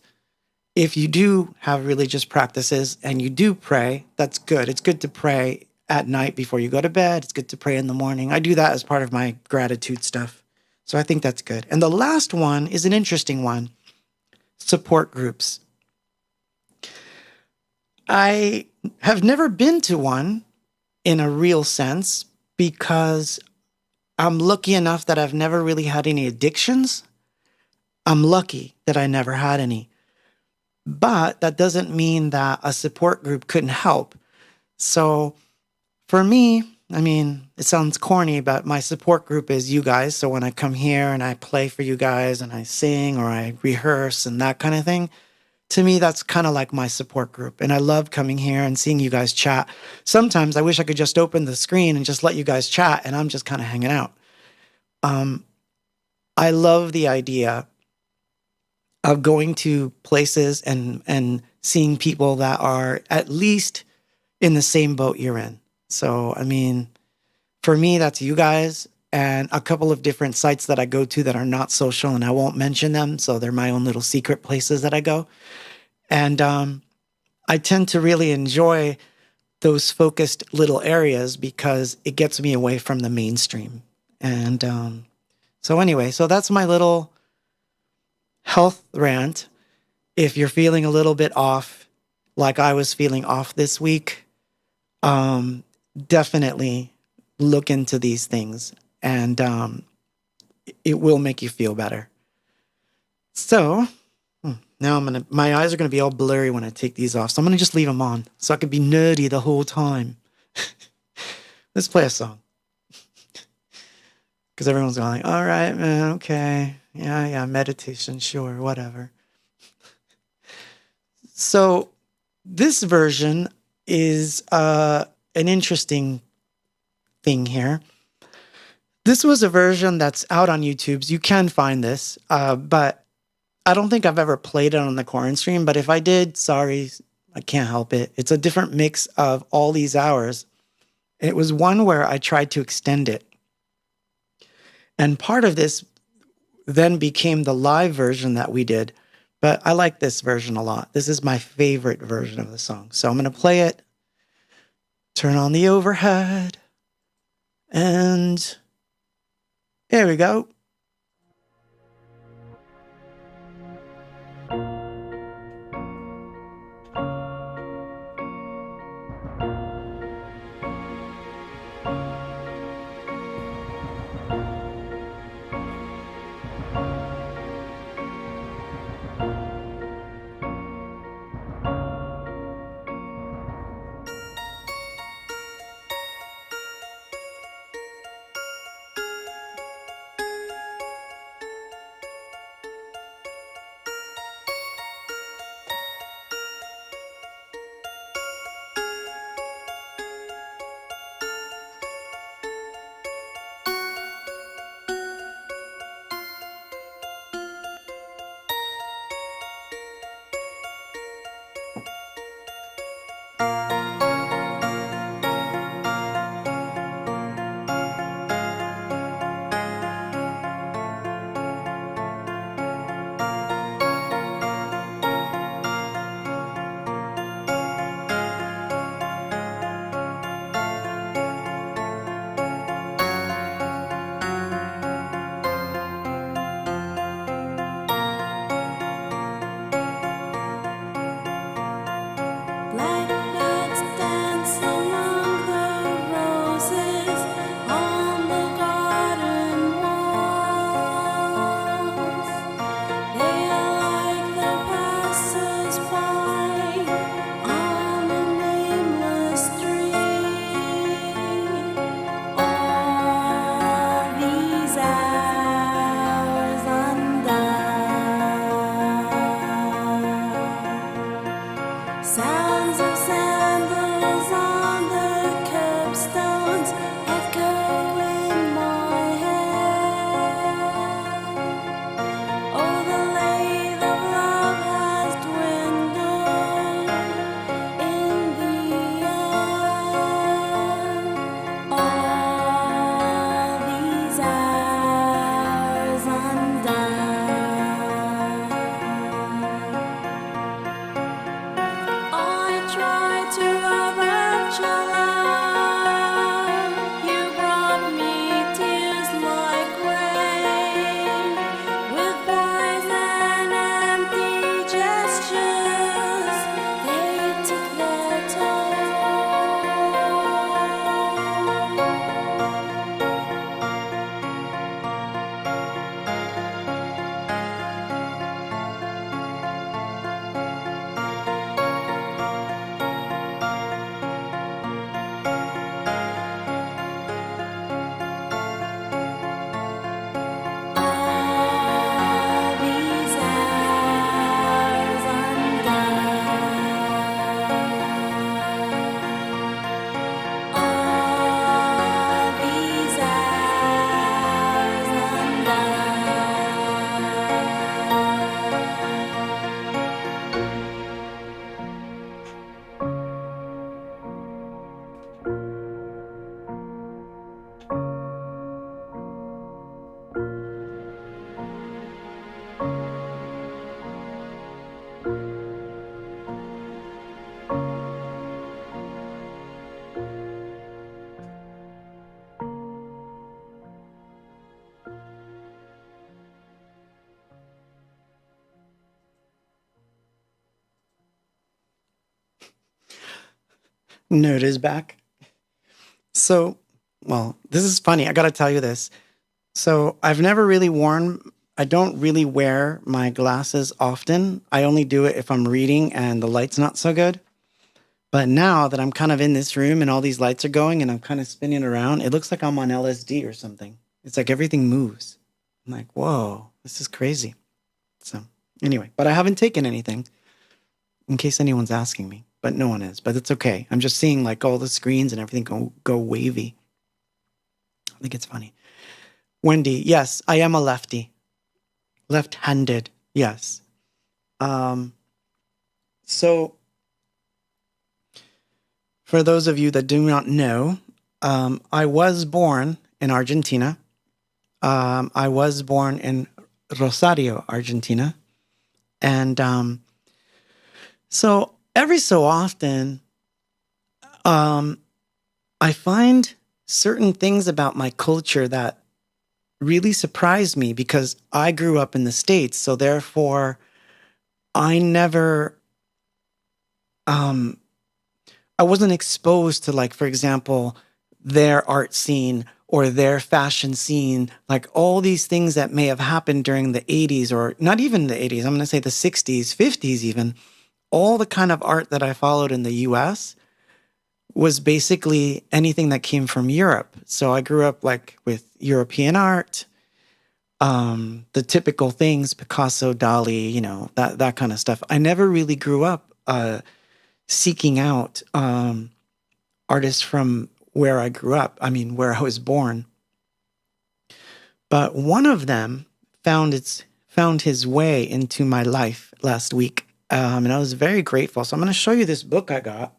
if you do have religious practices and you do pray, that's good. It's good to pray at night before you go to bed. It's good to pray in the morning. I do that as part of my gratitude stuff. So I think that's good. And the last one is an interesting one. Support groups. I have never been to one in a real sense because I'm lucky enough that I've never really had any addictions. I'm lucky that I never had any. But that doesn't mean that a support group couldn't help. So for me, I mean, it sounds corny, but my support group is you guys. So when I come here and I play for you guys and I sing or I rehearse and that kind of thing, to me, that's kind of like my support group. And I love coming here and seeing you guys chat. Sometimes I wish I could just open the screen and just let you guys chat and I'm just kind of hanging out. I love the idea of going to places and seeing people that are at least in the same boat you're in. So, I mean, for me, that's you guys and a couple of different sites that I go to that are not social, and I won't mention them. So they're my own little secret places that I go. And I tend to really enjoy those focused little areas because it gets me away from the mainstream. And so anyway, so that's my little health rant. If you're feeling a little bit off, like I was feeling off this week, definitely look into these things and it will make you feel better. So now my eyes are going to be all blurry when I take these off. So I'm going to just leave them on so I could be nerdy the whole time. Let's play a song. Because everyone's going like, all right, man, okay. Yeah, meditation, sure, whatever. So this version is an interesting thing here. This was a version that's out on YouTube. So you can find this, but I don't think I've ever played it on the Corn Stream. But if I did, sorry, I can't help it. It's a different mix of all these hours. It was one where I tried to extend it. And part of this then became the live version that we did. But I like this version a lot. This is my favorite version of the song. So I'm going to play it Turn on the overhead. And here we go. Nerd is back. So, well, this is funny. I got to tell you this. So I don't really wear my glasses often. I only do it if I'm reading and the light's not so good. But now that I'm kind of in this room and all these lights are going and I'm kind of spinning around, it looks like I'm on LSD or something. It's like everything moves. I'm like, whoa, this is crazy. So anyway, but I haven't taken anything in case anyone's asking me, but no one is, but it's okay. I'm just seeing like all the screens and everything go wavy. I think it's funny. Wendy, yes, I am a lefty. Left-handed, yes. So for those of you that do not know, I was born in Argentina. I was born in Rosario, Argentina. And so every so often, I find certain things about my culture that really surprised me because I grew up in the States. So therefore, I never, um, I wasn't exposed to, like, for example, their art scene or their fashion scene, like all these things that may have happened during the 80s, or not even the 80s, I'm going to say the 60s, 50s even. All the kind of art that I followed in the US was basically anything that came from Europe. So I grew up like with European art, the typical things, Picasso, Dali, that kind of stuff. I never really grew up seeking out artists from where I grew up. I mean, where I was born. But one of them found his way into my life last week, and I was very grateful. So I'm going to show you this book I got,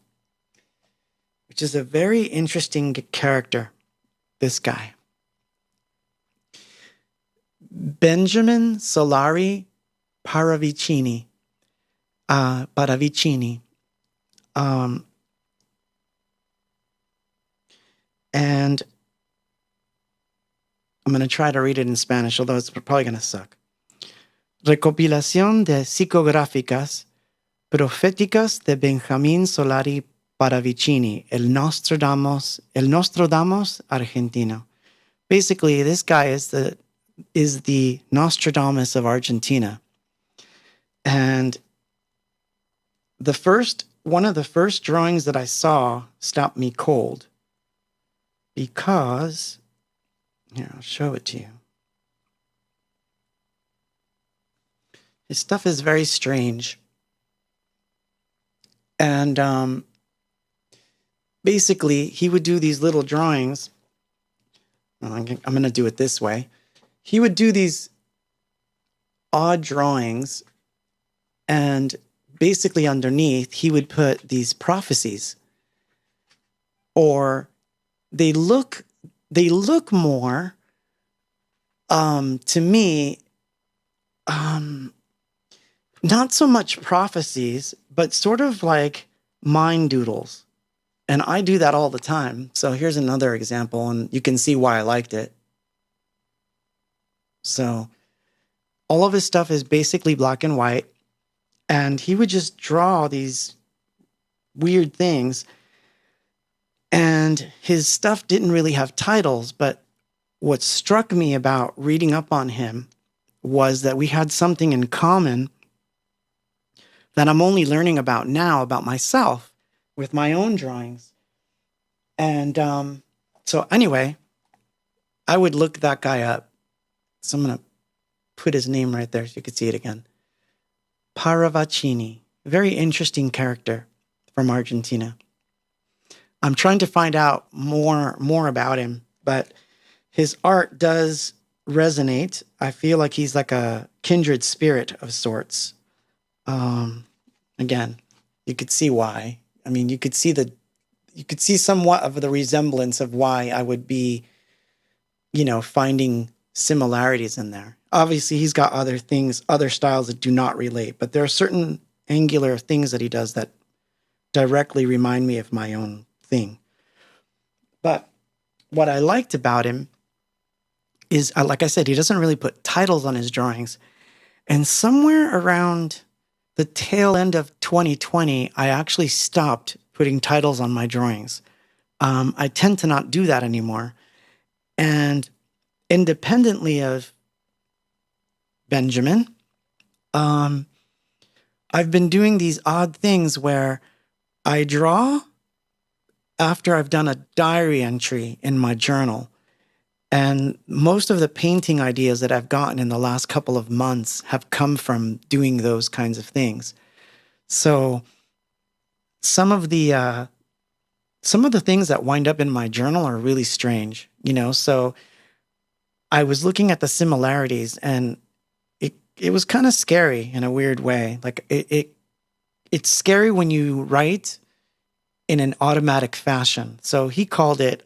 which is a very interesting character. This guy, Benjamin Solari Paravicini. Paravicini. And I'm going to try to read it in Spanish, although it's probably going to suck. Recopilación de psicográficas proféticas de Benjamín Solari Paravicini, el Nostradamus argentino. Basically, this guy is the Nostradamus of Argentina. And one of the first drawings that I saw stopped me cold because, here, I'll show it to you. His stuff is very strange. And basically, he would do these little drawings. I'm going to do it this way. He would do these odd drawings, and basically underneath, he would put these prophecies. Or they look more, to me, not so much prophecies, but sort of like mind doodles. And I do that all the time. So here's another example, and you can see why I liked it. So all of his stuff is basically black and white, and he would just draw these weird things. And his stuff didn't really have titles, but what struck me about reading up on him was that we had something in common that I'm only learning about now about myself with my own drawings. And so anyway, I would look that guy up. So I'm going to put his name right there so you can see it again. Paravicini, very interesting character from Argentina. I'm trying to find out more about him, but his art does resonate. I feel like he's like a kindred spirit of sorts. Again, you could see why. I mean, you could see somewhat of the resemblance of why I would be, finding similarities in there. Obviously, he's got other styles that do not relate, but there are certain angular things that he does that directly remind me of my own thing. But what I liked about him is, like I said, he doesn't really put titles on his drawings. And somewhere around the tail end of 2020, I actually stopped putting titles on my drawings. I tend to not do that anymore. And independently of Benjamin, I've been doing these odd things where I draw after I've done a diary entry in my journal. And most of the painting ideas that I've gotten in the last couple of months have come from doing those kinds of things. So some of the things that wind up in my journal are really strange, so I was looking at the similarities, and it was kind of scary in a weird way. Like it's scary when you write in an automatic fashion. So he called it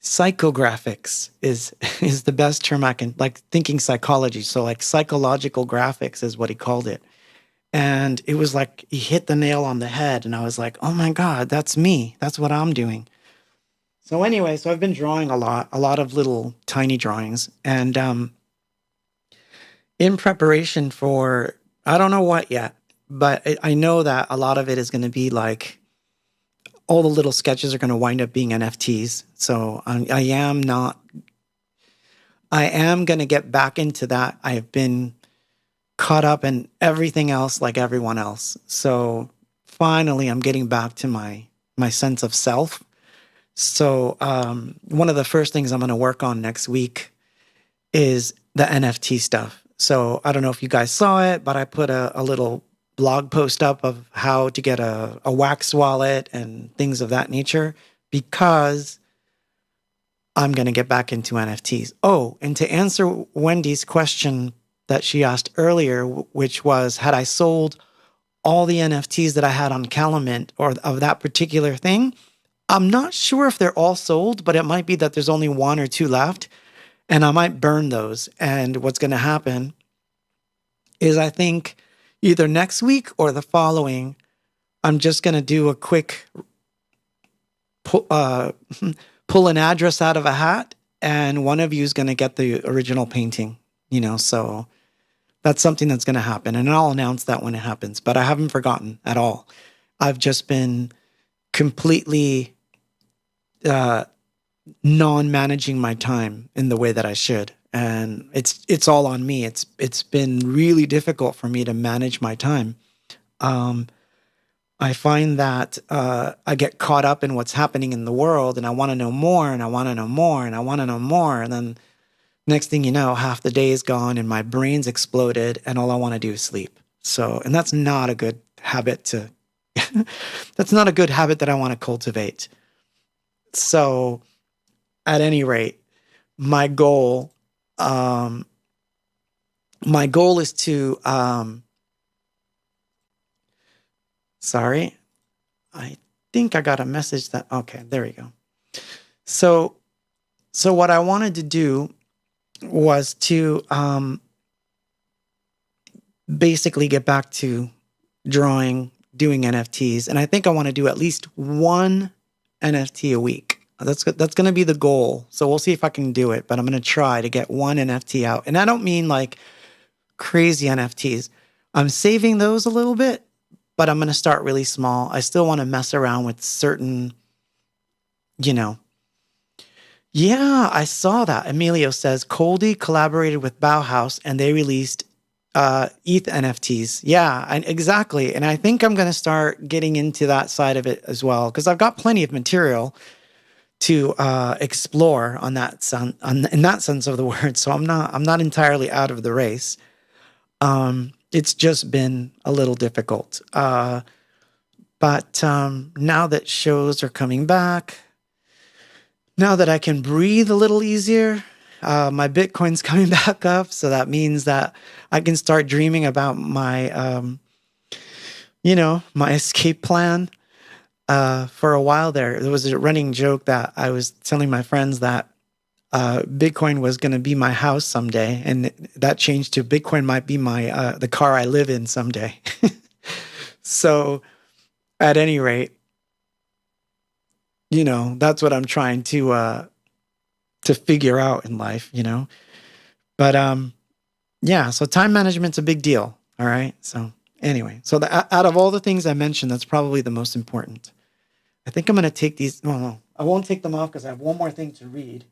psychographics is the best term I can, like, thinking psychology. So like psychological graphics is what he called it. And it was like he hit the nail on the head. And I was like, oh my God, that's me. That's what I'm doing. So anyway, so I've been drawing a lot of little tiny drawings. And in preparation for, I don't know what yet, but I know that a lot of it is going to be like, all the little sketches are going to wind up being NFTs. So I am going to get back into that. I have been caught up in everything else like everyone else. So finally, I'm getting back to my sense of self. So one of the first things I'm going to work on next week is the NFT stuff. So I don't know if you guys saw it, but I put a little blog post up of how to get a wax wallet and things of that nature, because I'm going to get back into NFTs. Oh, and to answer Wendy's question that she asked earlier, which was, had I sold all the NFTs that I had on Calumet or of that particular thing? I'm not sure if they're all sold, but it might be that there's only one or two left, and I might burn those. And what's going to happen is, I think either next week or the following, I'm just going to do a quick pull an address out of a hat, and one of you is going to get the original painting, so that's something that's going to happen. And I'll announce that when it happens, but I haven't forgotten at all. I've just been completely non-managing my time in the way that I should. And it's all on me. It's been really difficult for me to manage my time. I find that I get caught up in what's happening in the world, and I want to know more, and I want to know more, and I want to know more. And then next thing you know, half the day is gone and my brain's exploded, and all I want to do is sleep. So, and that's not a good habit that's not a good habit that I want to cultivate. So at any rate, my goal is to, sorry, I think I got a message okay, there we go. So what I wanted to do was to basically get back to doing NFTs. And I think I want to do at least one NFT a week. That's going to be the goal. So we'll see if I can do it, but I'm going to try to get one NFT out. And I don't mean like crazy NFTs. I'm saving those a little bit, but I'm going to start really small. I still want to mess around with certain, Yeah, I saw that. Emilio says Coldy collaborated with Bauhaus and they released ETH NFTs. Yeah, exactly. And I think I'm going to start getting into that side of it as well, because I've got plenty of material to explore in that sense of the word. So I'm not entirely out of the race. It's just been a little difficult. But now that shows are coming back, now that I can breathe a little easier, my Bitcoin's coming back up. So that means that I can start dreaming about my, my escape plan. For a while there was a running joke that I was telling my friends that Bitcoin was going to be my house someday, and that changed to Bitcoin might be my the car I live in someday. So, at any rate, that's what I'm trying to figure out in life, But yeah, so time management's a big deal. All right. So anyway, so out of all the things I mentioned, that's probably the most important. I think I'm going to take these. No, I won't take them off because I have one more thing to read,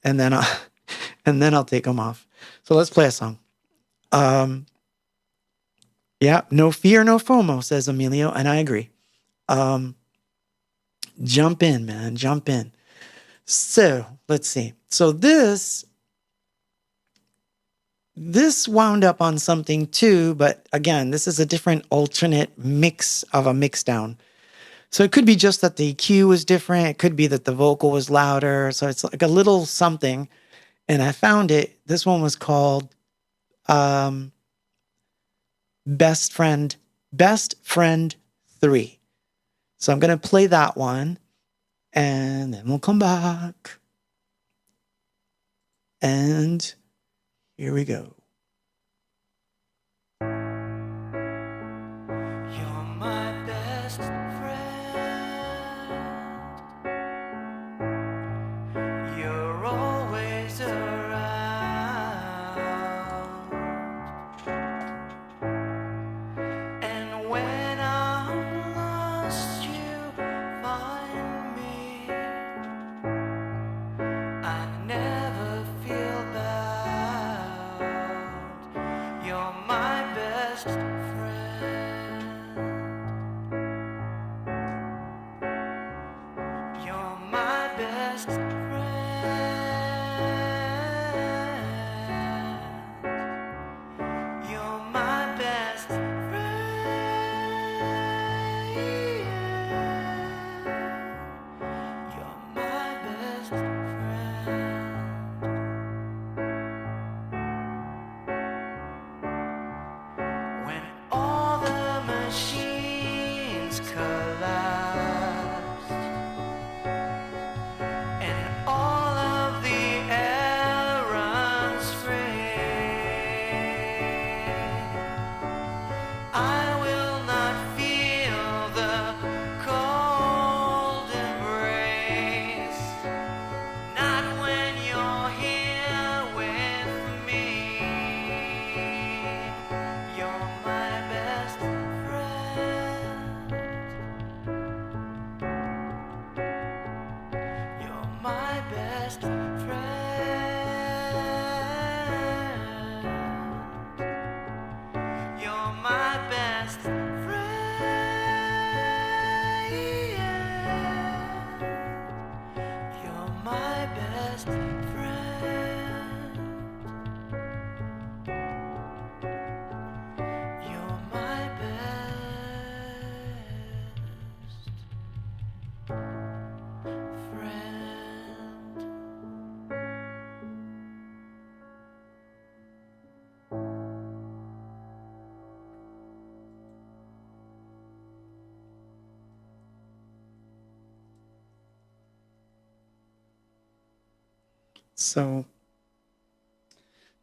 and then I'll take them off. So let's play a song. Yeah, no fear, no FOMO, says Emilio, and I agree. Jump in, man, jump in. So let's see. So this wound up on something too, but again, this is a different alternate mix of a mix down. So it could be just that the EQ was different. It could be that the vocal was louder. So it's like a little something. And I found it. This one was called Best Friend 3. So I'm going to play that one, and then we'll come back. And here we go. best friend. You're my best friend. You're my best friend. You're my best friend. When all the machines collapsed and all of the air runs free, I will not feel the cold embrace, not when you're here with me. You're my best friend. You're my best friend. You're my best friend. You're my best friend. You're my best friend. So,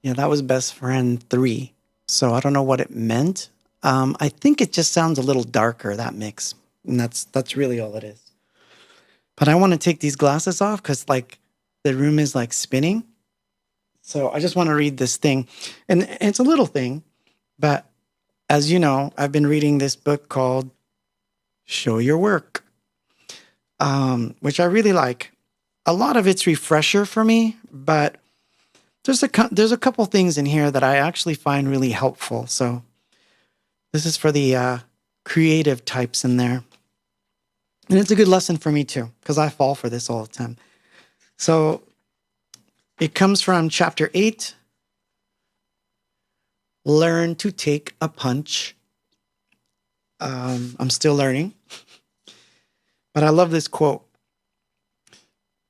yeah, that was Best Friend 3. So I don't know what it meant. I think it just sounds a little darker, that mix. And that's really all it is. But I want to take these glasses off because like the room is like spinning. So I just want to read this thing. And it's a little thing, but as you know, I've been reading this book called Show Your Work, which I really like. A lot of it's refresher for me, but there's a couple things in here that I actually find really helpful. So this is for the creative types in there. And it's a good lesson for me too, because I fall for this all the time. So it comes from chapter 8, Learn to Take a Punch. I'm still learning, but I love this quote.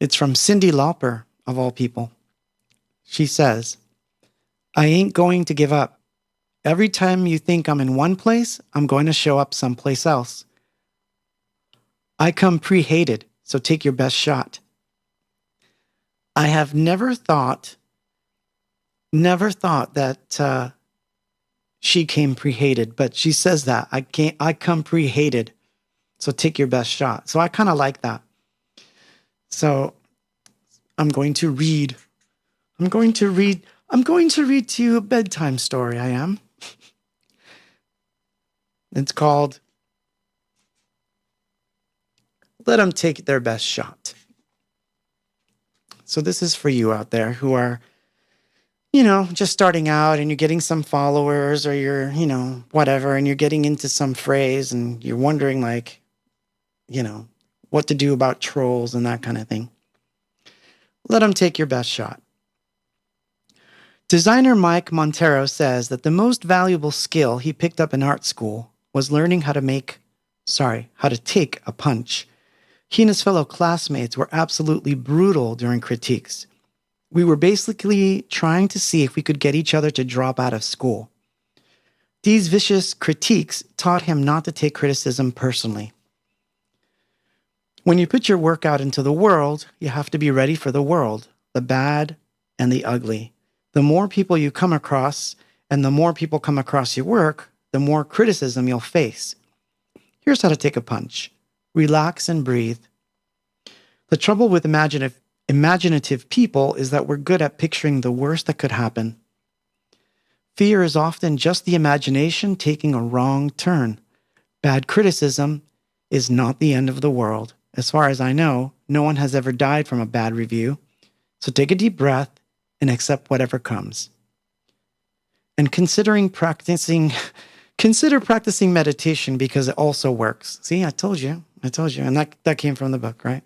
It's from Cyndi Lauper, of all people. She says, "I ain't going to give up. Every time you think I'm in one place, I'm going to show up someplace else. I come pre-hated, so take your best shot." I have never thought that she came pre-hated, but she says that I come pre-hated, so take your best shot. So I kind of like that. So I'm going to read to you a bedtime story. I am. It's called Let Them Take Their Best Shot. So this is for you out there who are, just starting out and you're getting some followers or you're, whatever, and you're getting into some phrase and you're wondering what to do about trolls and that kind of thing. Let them take your best shot. Designer Mike Montero says that the most valuable skill he picked up in art school was learning how to take a punch. He and his fellow classmates were absolutely brutal during critiques. We were basically trying to see if we could get each other to drop out of school. These vicious critiques taught him not to take criticism personally. When you put your work out into the world, you have to be ready for the world, the bad and the ugly. The more people you come across, and the more people come across your work, the more criticism you'll face. Here's how to take a punch. Relax and breathe. The trouble with imaginative people is that we're good at picturing the worst that could happen. Fear is often just the imagination taking a wrong turn. Bad criticism is not the end of the world. As far as I know, no one has ever died from a bad review. So take a deep breath and accept whatever comes. And considering practicing Consider practicing meditation because it also works. See, I told you. And that came from the book, right?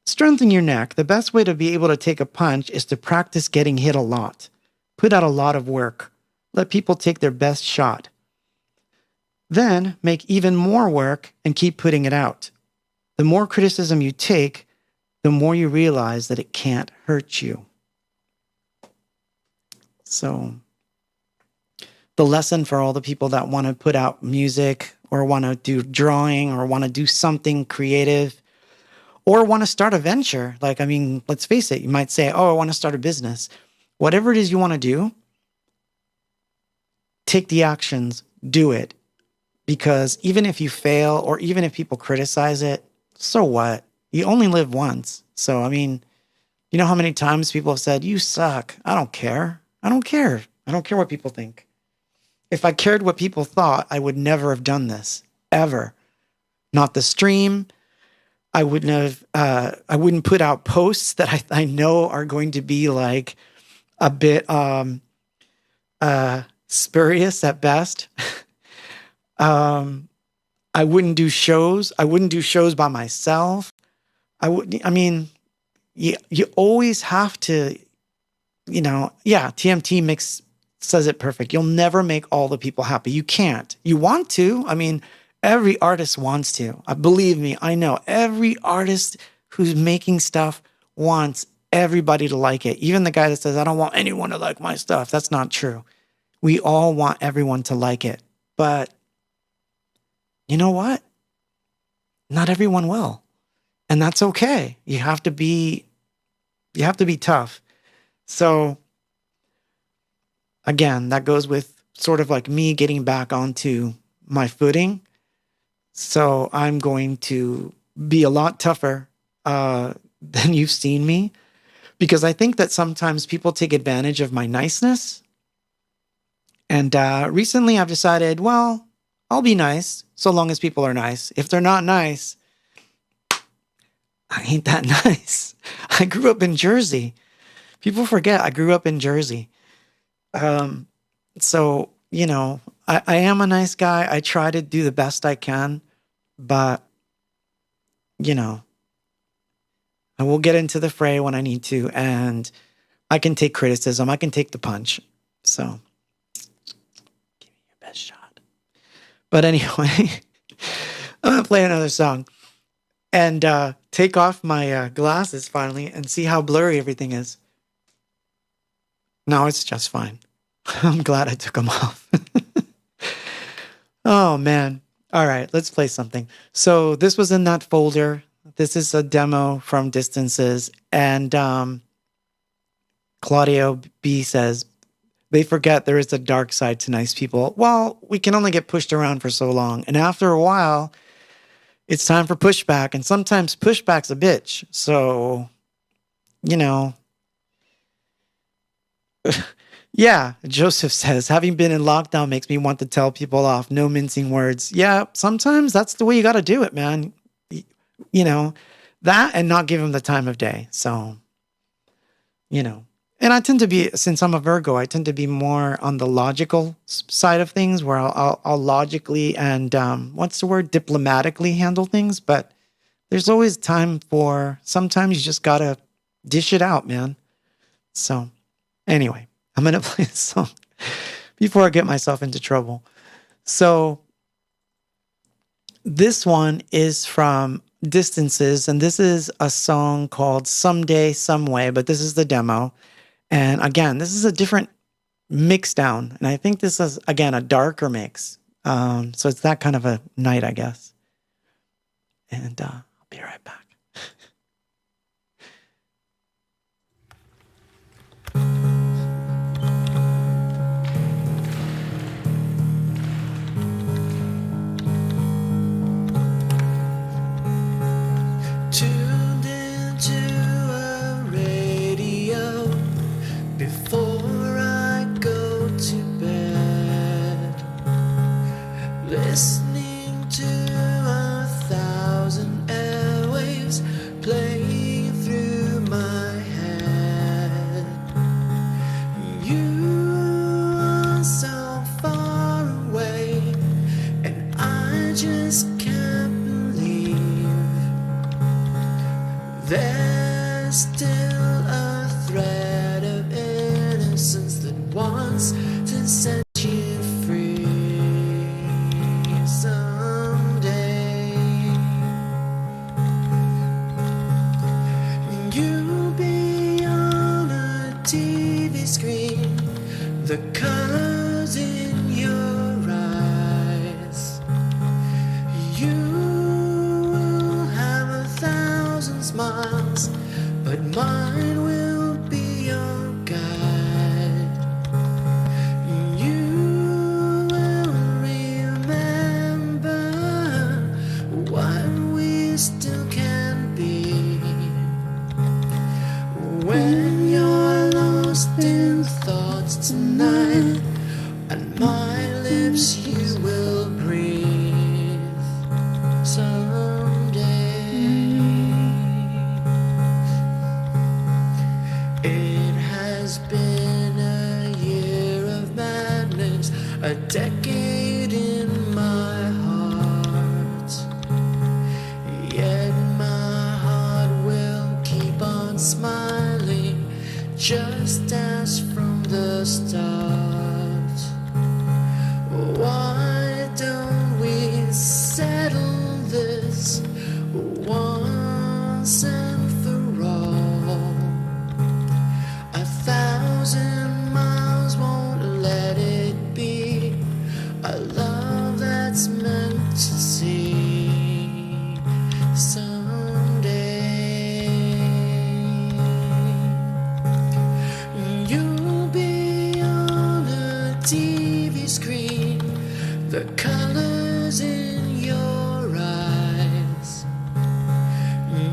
Strengthen your neck. The best way to be able to take a punch is to practice getting hit a lot. Put out a lot of work. Let people take their best shot. Then make even more work and keep putting it out. The more criticism you take, the more you realize that it can't hurt you. So, the lesson for all the people that want to put out music or want to do drawing or want to do something creative or want to start a venture. Like, I mean, let's face it, you might say, oh, I want to start a business. Whatever it is you want to do, take the actions, do it. Because even if you fail or even if people criticize it, so what? You only live once. So, I mean, you know how many times people have said, you suck. I don't care. I don't care what people think. If I cared what people thought, I would never have done this, ever. Not the stream. I wouldn't put out posts that I know are going to be like a bit spurious at best. I wouldn't do shows. I wouldn't do shows by myself. You always have to, TMT says it perfect. You'll never make all the people happy. You can't. You want to. I mean, every artist wants to. Believe me, I know. Every artist who's making stuff wants everybody to like it. Even the guy that says, I don't want anyone to like my stuff. That's not true. We all want everyone to like it. But you know what? Not everyone will. And that's okay. You have to be tough. So again, that goes with sort of like me getting back onto my footing. So I'm going to be a lot tougher than you've seen me, because I think that sometimes people take advantage of my niceness. And recently I've decided, well, I'll be nice so long as people are nice. If they're not nice, I ain't that nice. I grew up in Jersey. People forget I grew up in Jersey. So, I am a nice guy. I try to do the best I can, but, I will get into the fray when I need to, and I can take criticism. I can take the punch. So, give me your best shot. But anyway, I'm going to play another song and take off my glasses finally and see how blurry everything is. No, it's just fine. I'm glad I took them off. Oh, man. All right, let's play something. So this was in that folder. This is a demo from Distances. And Claudio B says, they forget there is a dark side to nice people. Well, we can only get pushed around for so long. And after a while, it's time for pushback. And sometimes pushback's a bitch. So, yeah, Joseph says, having been in lockdown makes me want to tell people off. No mincing words. Yeah, sometimes that's the way you got to do it, man. That and not give them the time of day. So, and I tend to be, since I'm a Virgo, I tend to be more on the logical side of things, where I'll logically and, diplomatically handle things. But there's always time for, sometimes you just got to dish it out, man. So anyway, I'm going to play this song before I get myself into trouble. So this one is from Distances, and this is a song called Someday, Someway, but this is the demo. And again, this is a different mix down. And I think this is, again, a darker mix. So it's that kind of a night, I guess. And I'll be right back. Tuned into a radio before I go to bed, listening to 1,000 the colors in your eyes. You will have 1,000 smiles, but mine will be your guide. You will remember what we still can be. When you're lost in thoughts tonight, on my lips you will breathe someday. It has been a year of madness, a decade in my heart. Yet my heart will keep on smiling, just as from the start. Why don't we settle this once and for all? 1,000 miles won't let it be a love that's meant to see someday. You'll be on a TV screen, the colors in your eyes.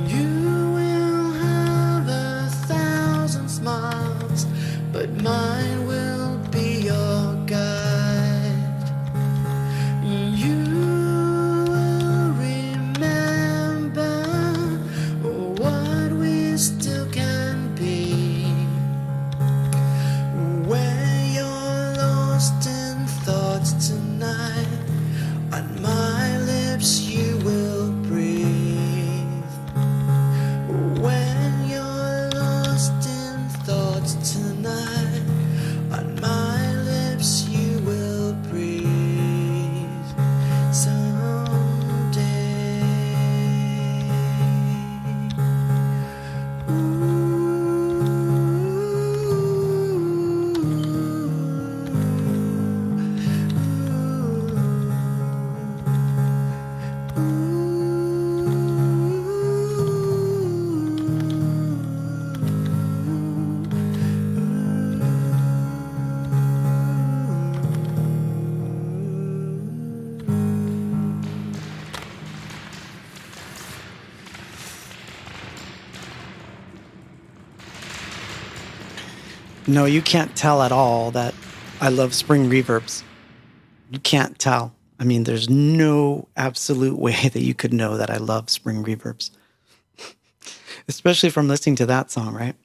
You will have 1,000 smiles, but mine will be your guide. You will remember what we still can be. When you're lost in thoughts tonight, on my lips you will breathe. When you're lost in thoughts tonight, on my lips you will breathe someday. No, you can't tell at all that I love spring reverbs. You can't tell. I mean, there's no absolute way that you could know that I love spring reverbs. Especially from listening to that song, right?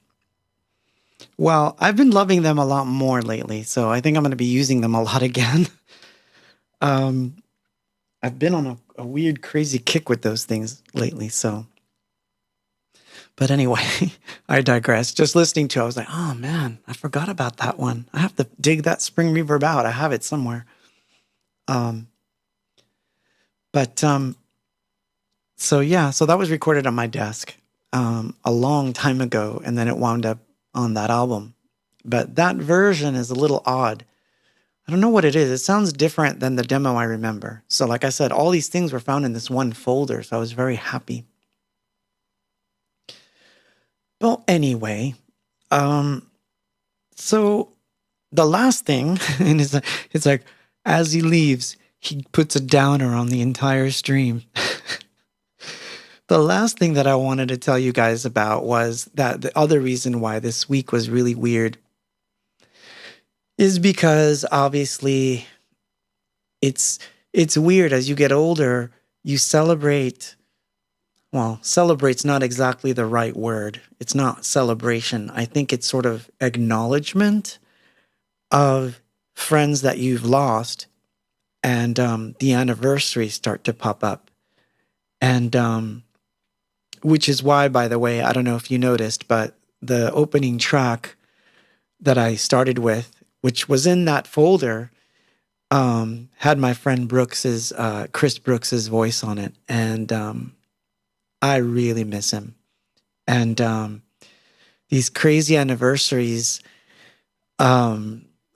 Well, I've been loving them a lot more lately, so I think I'm going to be using them a lot again. I've been on a weird, crazy kick with those things lately, so... But anyway, I digress. Just listening to it, I was like, oh man, I forgot about that one. I have to dig that spring reverb out. I have it somewhere. So that was recorded on my desk a long time ago, and then it wound up on that album. But that version is a little odd. I don't know what it is. It sounds different than the demo I remember. So like I said, all these things were found in this one folder, so I was very happy. Well, anyway, so the last thing, and it's like, as he leaves, he puts a downer on the entire stream. The last thing that I wanted to tell you guys about was that the other reason why this week was really weird is because obviously it's weird. As you get older, you celebrate. Well, celebrate's not exactly the right word. It's not celebration. I think it's sort of acknowledgement of friends that you've lost, and the anniversaries start to pop up. And which is why, by the way, I don't know if you noticed, but the opening track that I started with, which was in that folder, had my friend Chris Brooks's voice on it. And I really miss him. And these crazy anniversaries,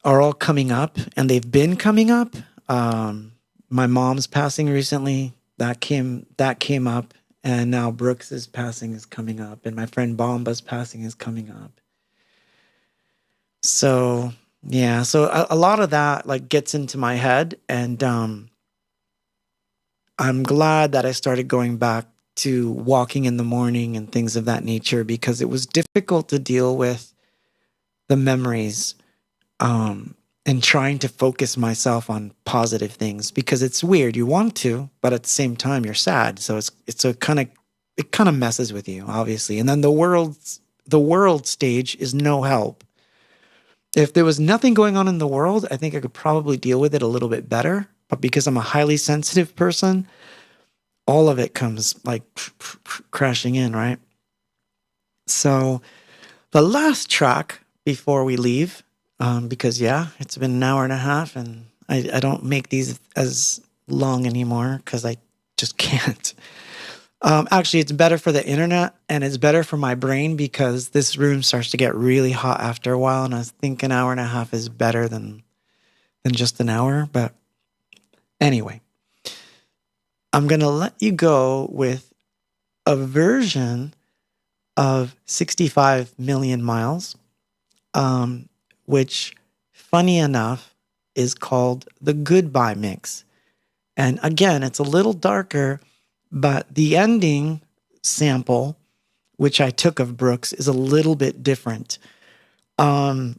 are all coming up, and they've been coming up. My mom's passing recently. That came up, and now Brooks's passing is coming up, and my friend Bomba's passing is coming up. So yeah, so a lot of that like gets into my head, and I'm glad that I started going back to walking in the morning and things of that nature, because it was difficult to deal with the memories, and trying to focus myself on positive things, because it's weird. You want to, but at the same time you're sad. So it kind of messes with you, obviously. And then the world stage is no help. If there was nothing going on in the world, I think I could probably deal with it a little bit better. But because I'm a highly sensitive person, all of it comes like crashing in, right? So the last track before we leave, because yeah, it's been an hour and a half, and I don't make these as long anymore because I just can't. Actually, it's better for the internet, and it's better for my brain, because this room starts to get really hot after a while, and I think an hour and a half is better than just an hour. But anyway, I'm going to let you go with a version of 65 Million Miles, which, funny enough, is called the Goodbye Mix. And again, it's a little darker, but the ending sample, which I took of Brooks, is a little bit different. In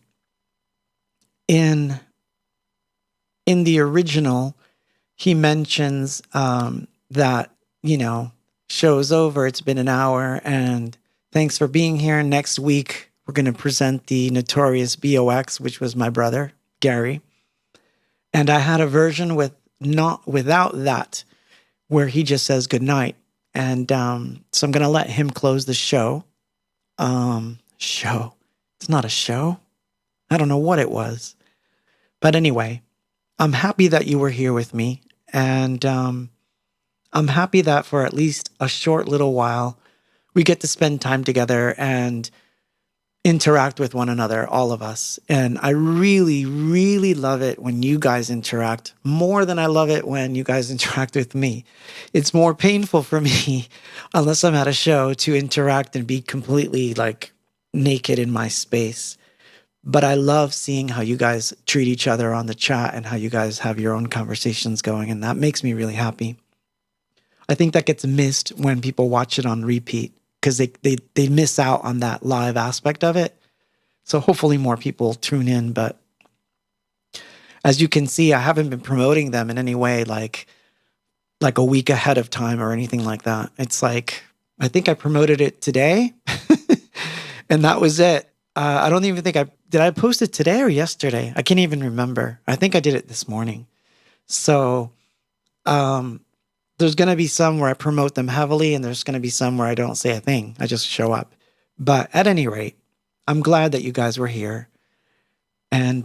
the original, he mentions that, show's over, it's been an hour, and thanks for being here. Next week, we're going to present the notorious ABOX, which was my brother, Gary. And I had a version without that, where he just says goodnight. And so I'm going to let him close the show. Show. It's not a show. I don't know what it was. But anyway, I'm happy that you were here with me. And I'm happy that for at least a short little while, we get to spend time together and interact with one another, all of us. And I really, really love it when you guys interact, more than I love it when you guys interact with me. It's more painful for me, unless I'm at a show, to interact and be completely like naked in my space. But I love seeing how you guys treat each other on the chat and how you guys have your own conversations going. And that makes me really happy. I think that gets missed when people watch it on repeat, because they miss out on that live aspect of it. So hopefully more people tune in. But as you can see, I haven't been promoting them in any way, like a week ahead of time or anything like that. It's like, I think I promoted it today and that was it. I don't even think did I post it today or yesterday? I can't even remember. I think I did it this morning. So, there's going to be some where I promote them heavily, and there's going to be some where I don't say a thing. I just show up. But at any rate, I'm glad that you guys were here. And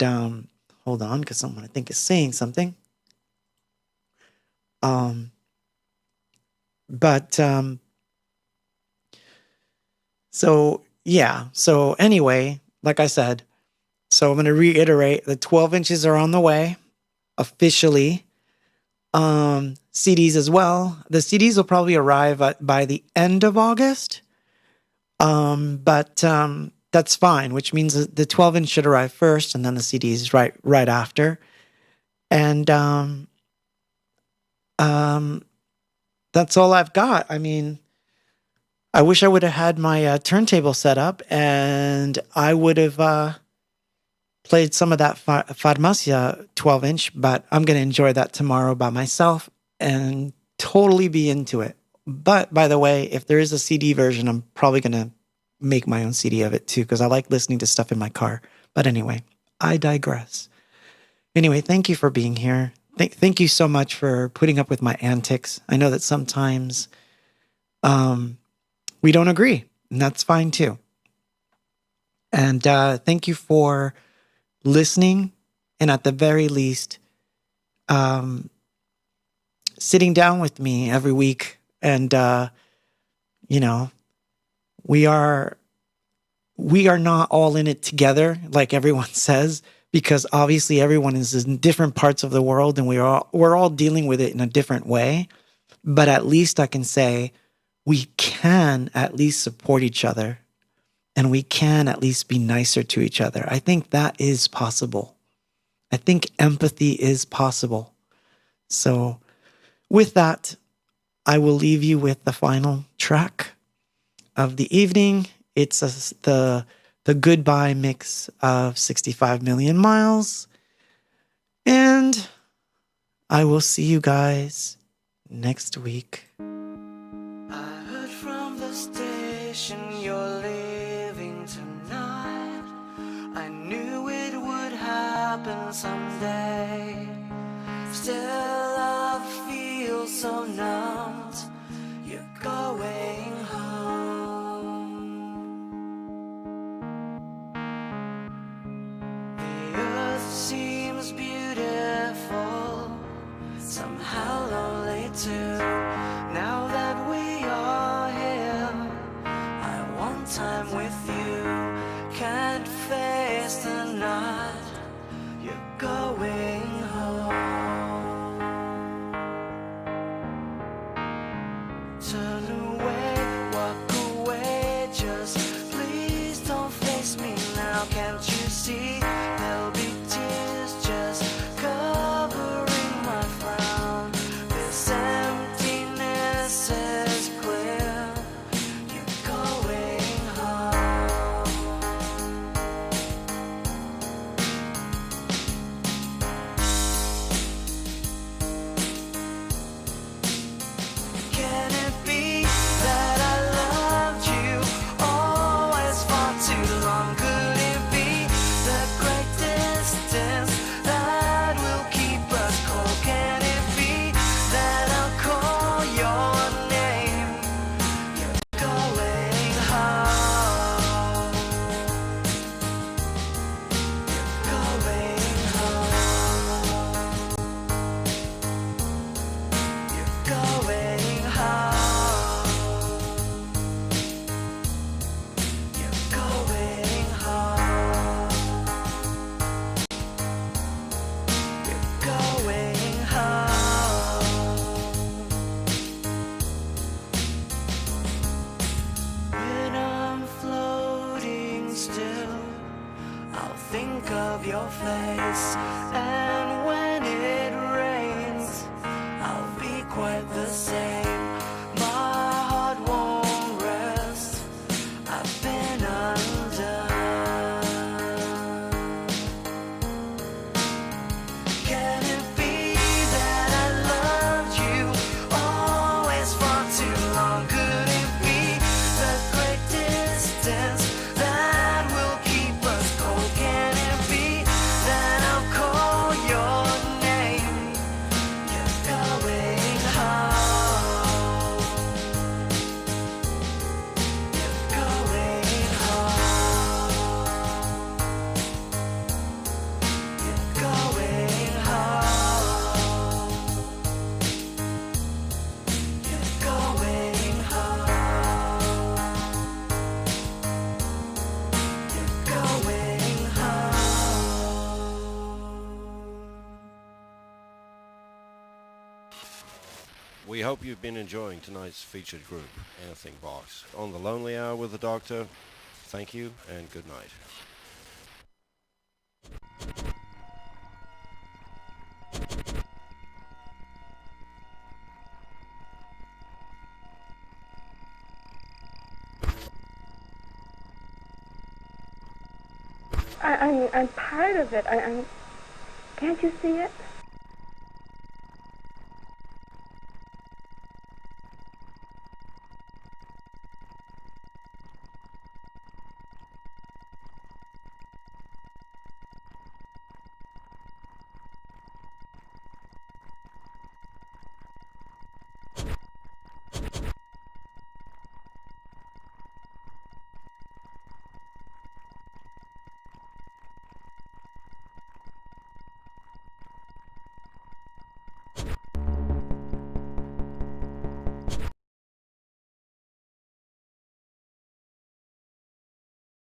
hold on, because someone I think is saying something. So yeah. So anyway, like I said, so I'm going to reiterate, the 12 inches are on the way officially. CDs as well. The CDs will probably arrive by the end of August. But that's fine, which means the 12-inch should arrive first, and then the CDs right after. And that's all I've got. I mean, I wish I would have had my turntable set up, and I would have played some of that Farmacia 12-inch, but I'm going to enjoy that tomorrow by myself and totally be into it. But by the way, if there is a CD version, I'm probably going to make my own CD of it too, because I like listening to stuff in my car. But anyway, I digress. Anyway, thank you for being here. Thank you so much for putting up with my antics. I know that sometimes we don't agree, and that's fine too. And thank you for listening, and at the very least, sitting down with me every week. And we are not all in it together, like everyone says, because obviously everyone is in different parts of the world and we're all dealing with it in a different way. But at least I can say we can at least support each other, and we can at least be nicer to each other. I think that is possible. I think empathy is possible. So with that, I will leave you with the final track of the evening. It's the goodbye mix of 65 Million Miles. And I will see you guys next week. I heard from the station you're leaving tonight. I knew it would happen someday. Still I feel so numbed. You're going home. The earth seems beautiful, somehow lonely too. Now that we are here, I want time with you. Can't face the night. You're going home. Turn away, walk away, just please don't face me now. Can't you see there'll be tears just covering my frown? This emptiness is clear. You're going home. Can it be that I loved you always far too long? Could it be the great distance that will keep us cold? Can it be that I'll call your name? You're going home. You're going home. You're going home. You're going home. You're going home. When I'm floating still, I'll think of your face. And when it rains, I'll be quite the same. My heart won't rest. I've been undone. Can it be that I loved you always far too long? Could it be the great distance that will keep us cold? Can it be that I'll call your name? You're going home. You're going home. You're going home. You're going home. You're going home. We hope you've been enjoying tonight's featured group, Anything Box. On the Lonely Hour with the Doctor, thank you and good night. I'm part of it. Can't you see it?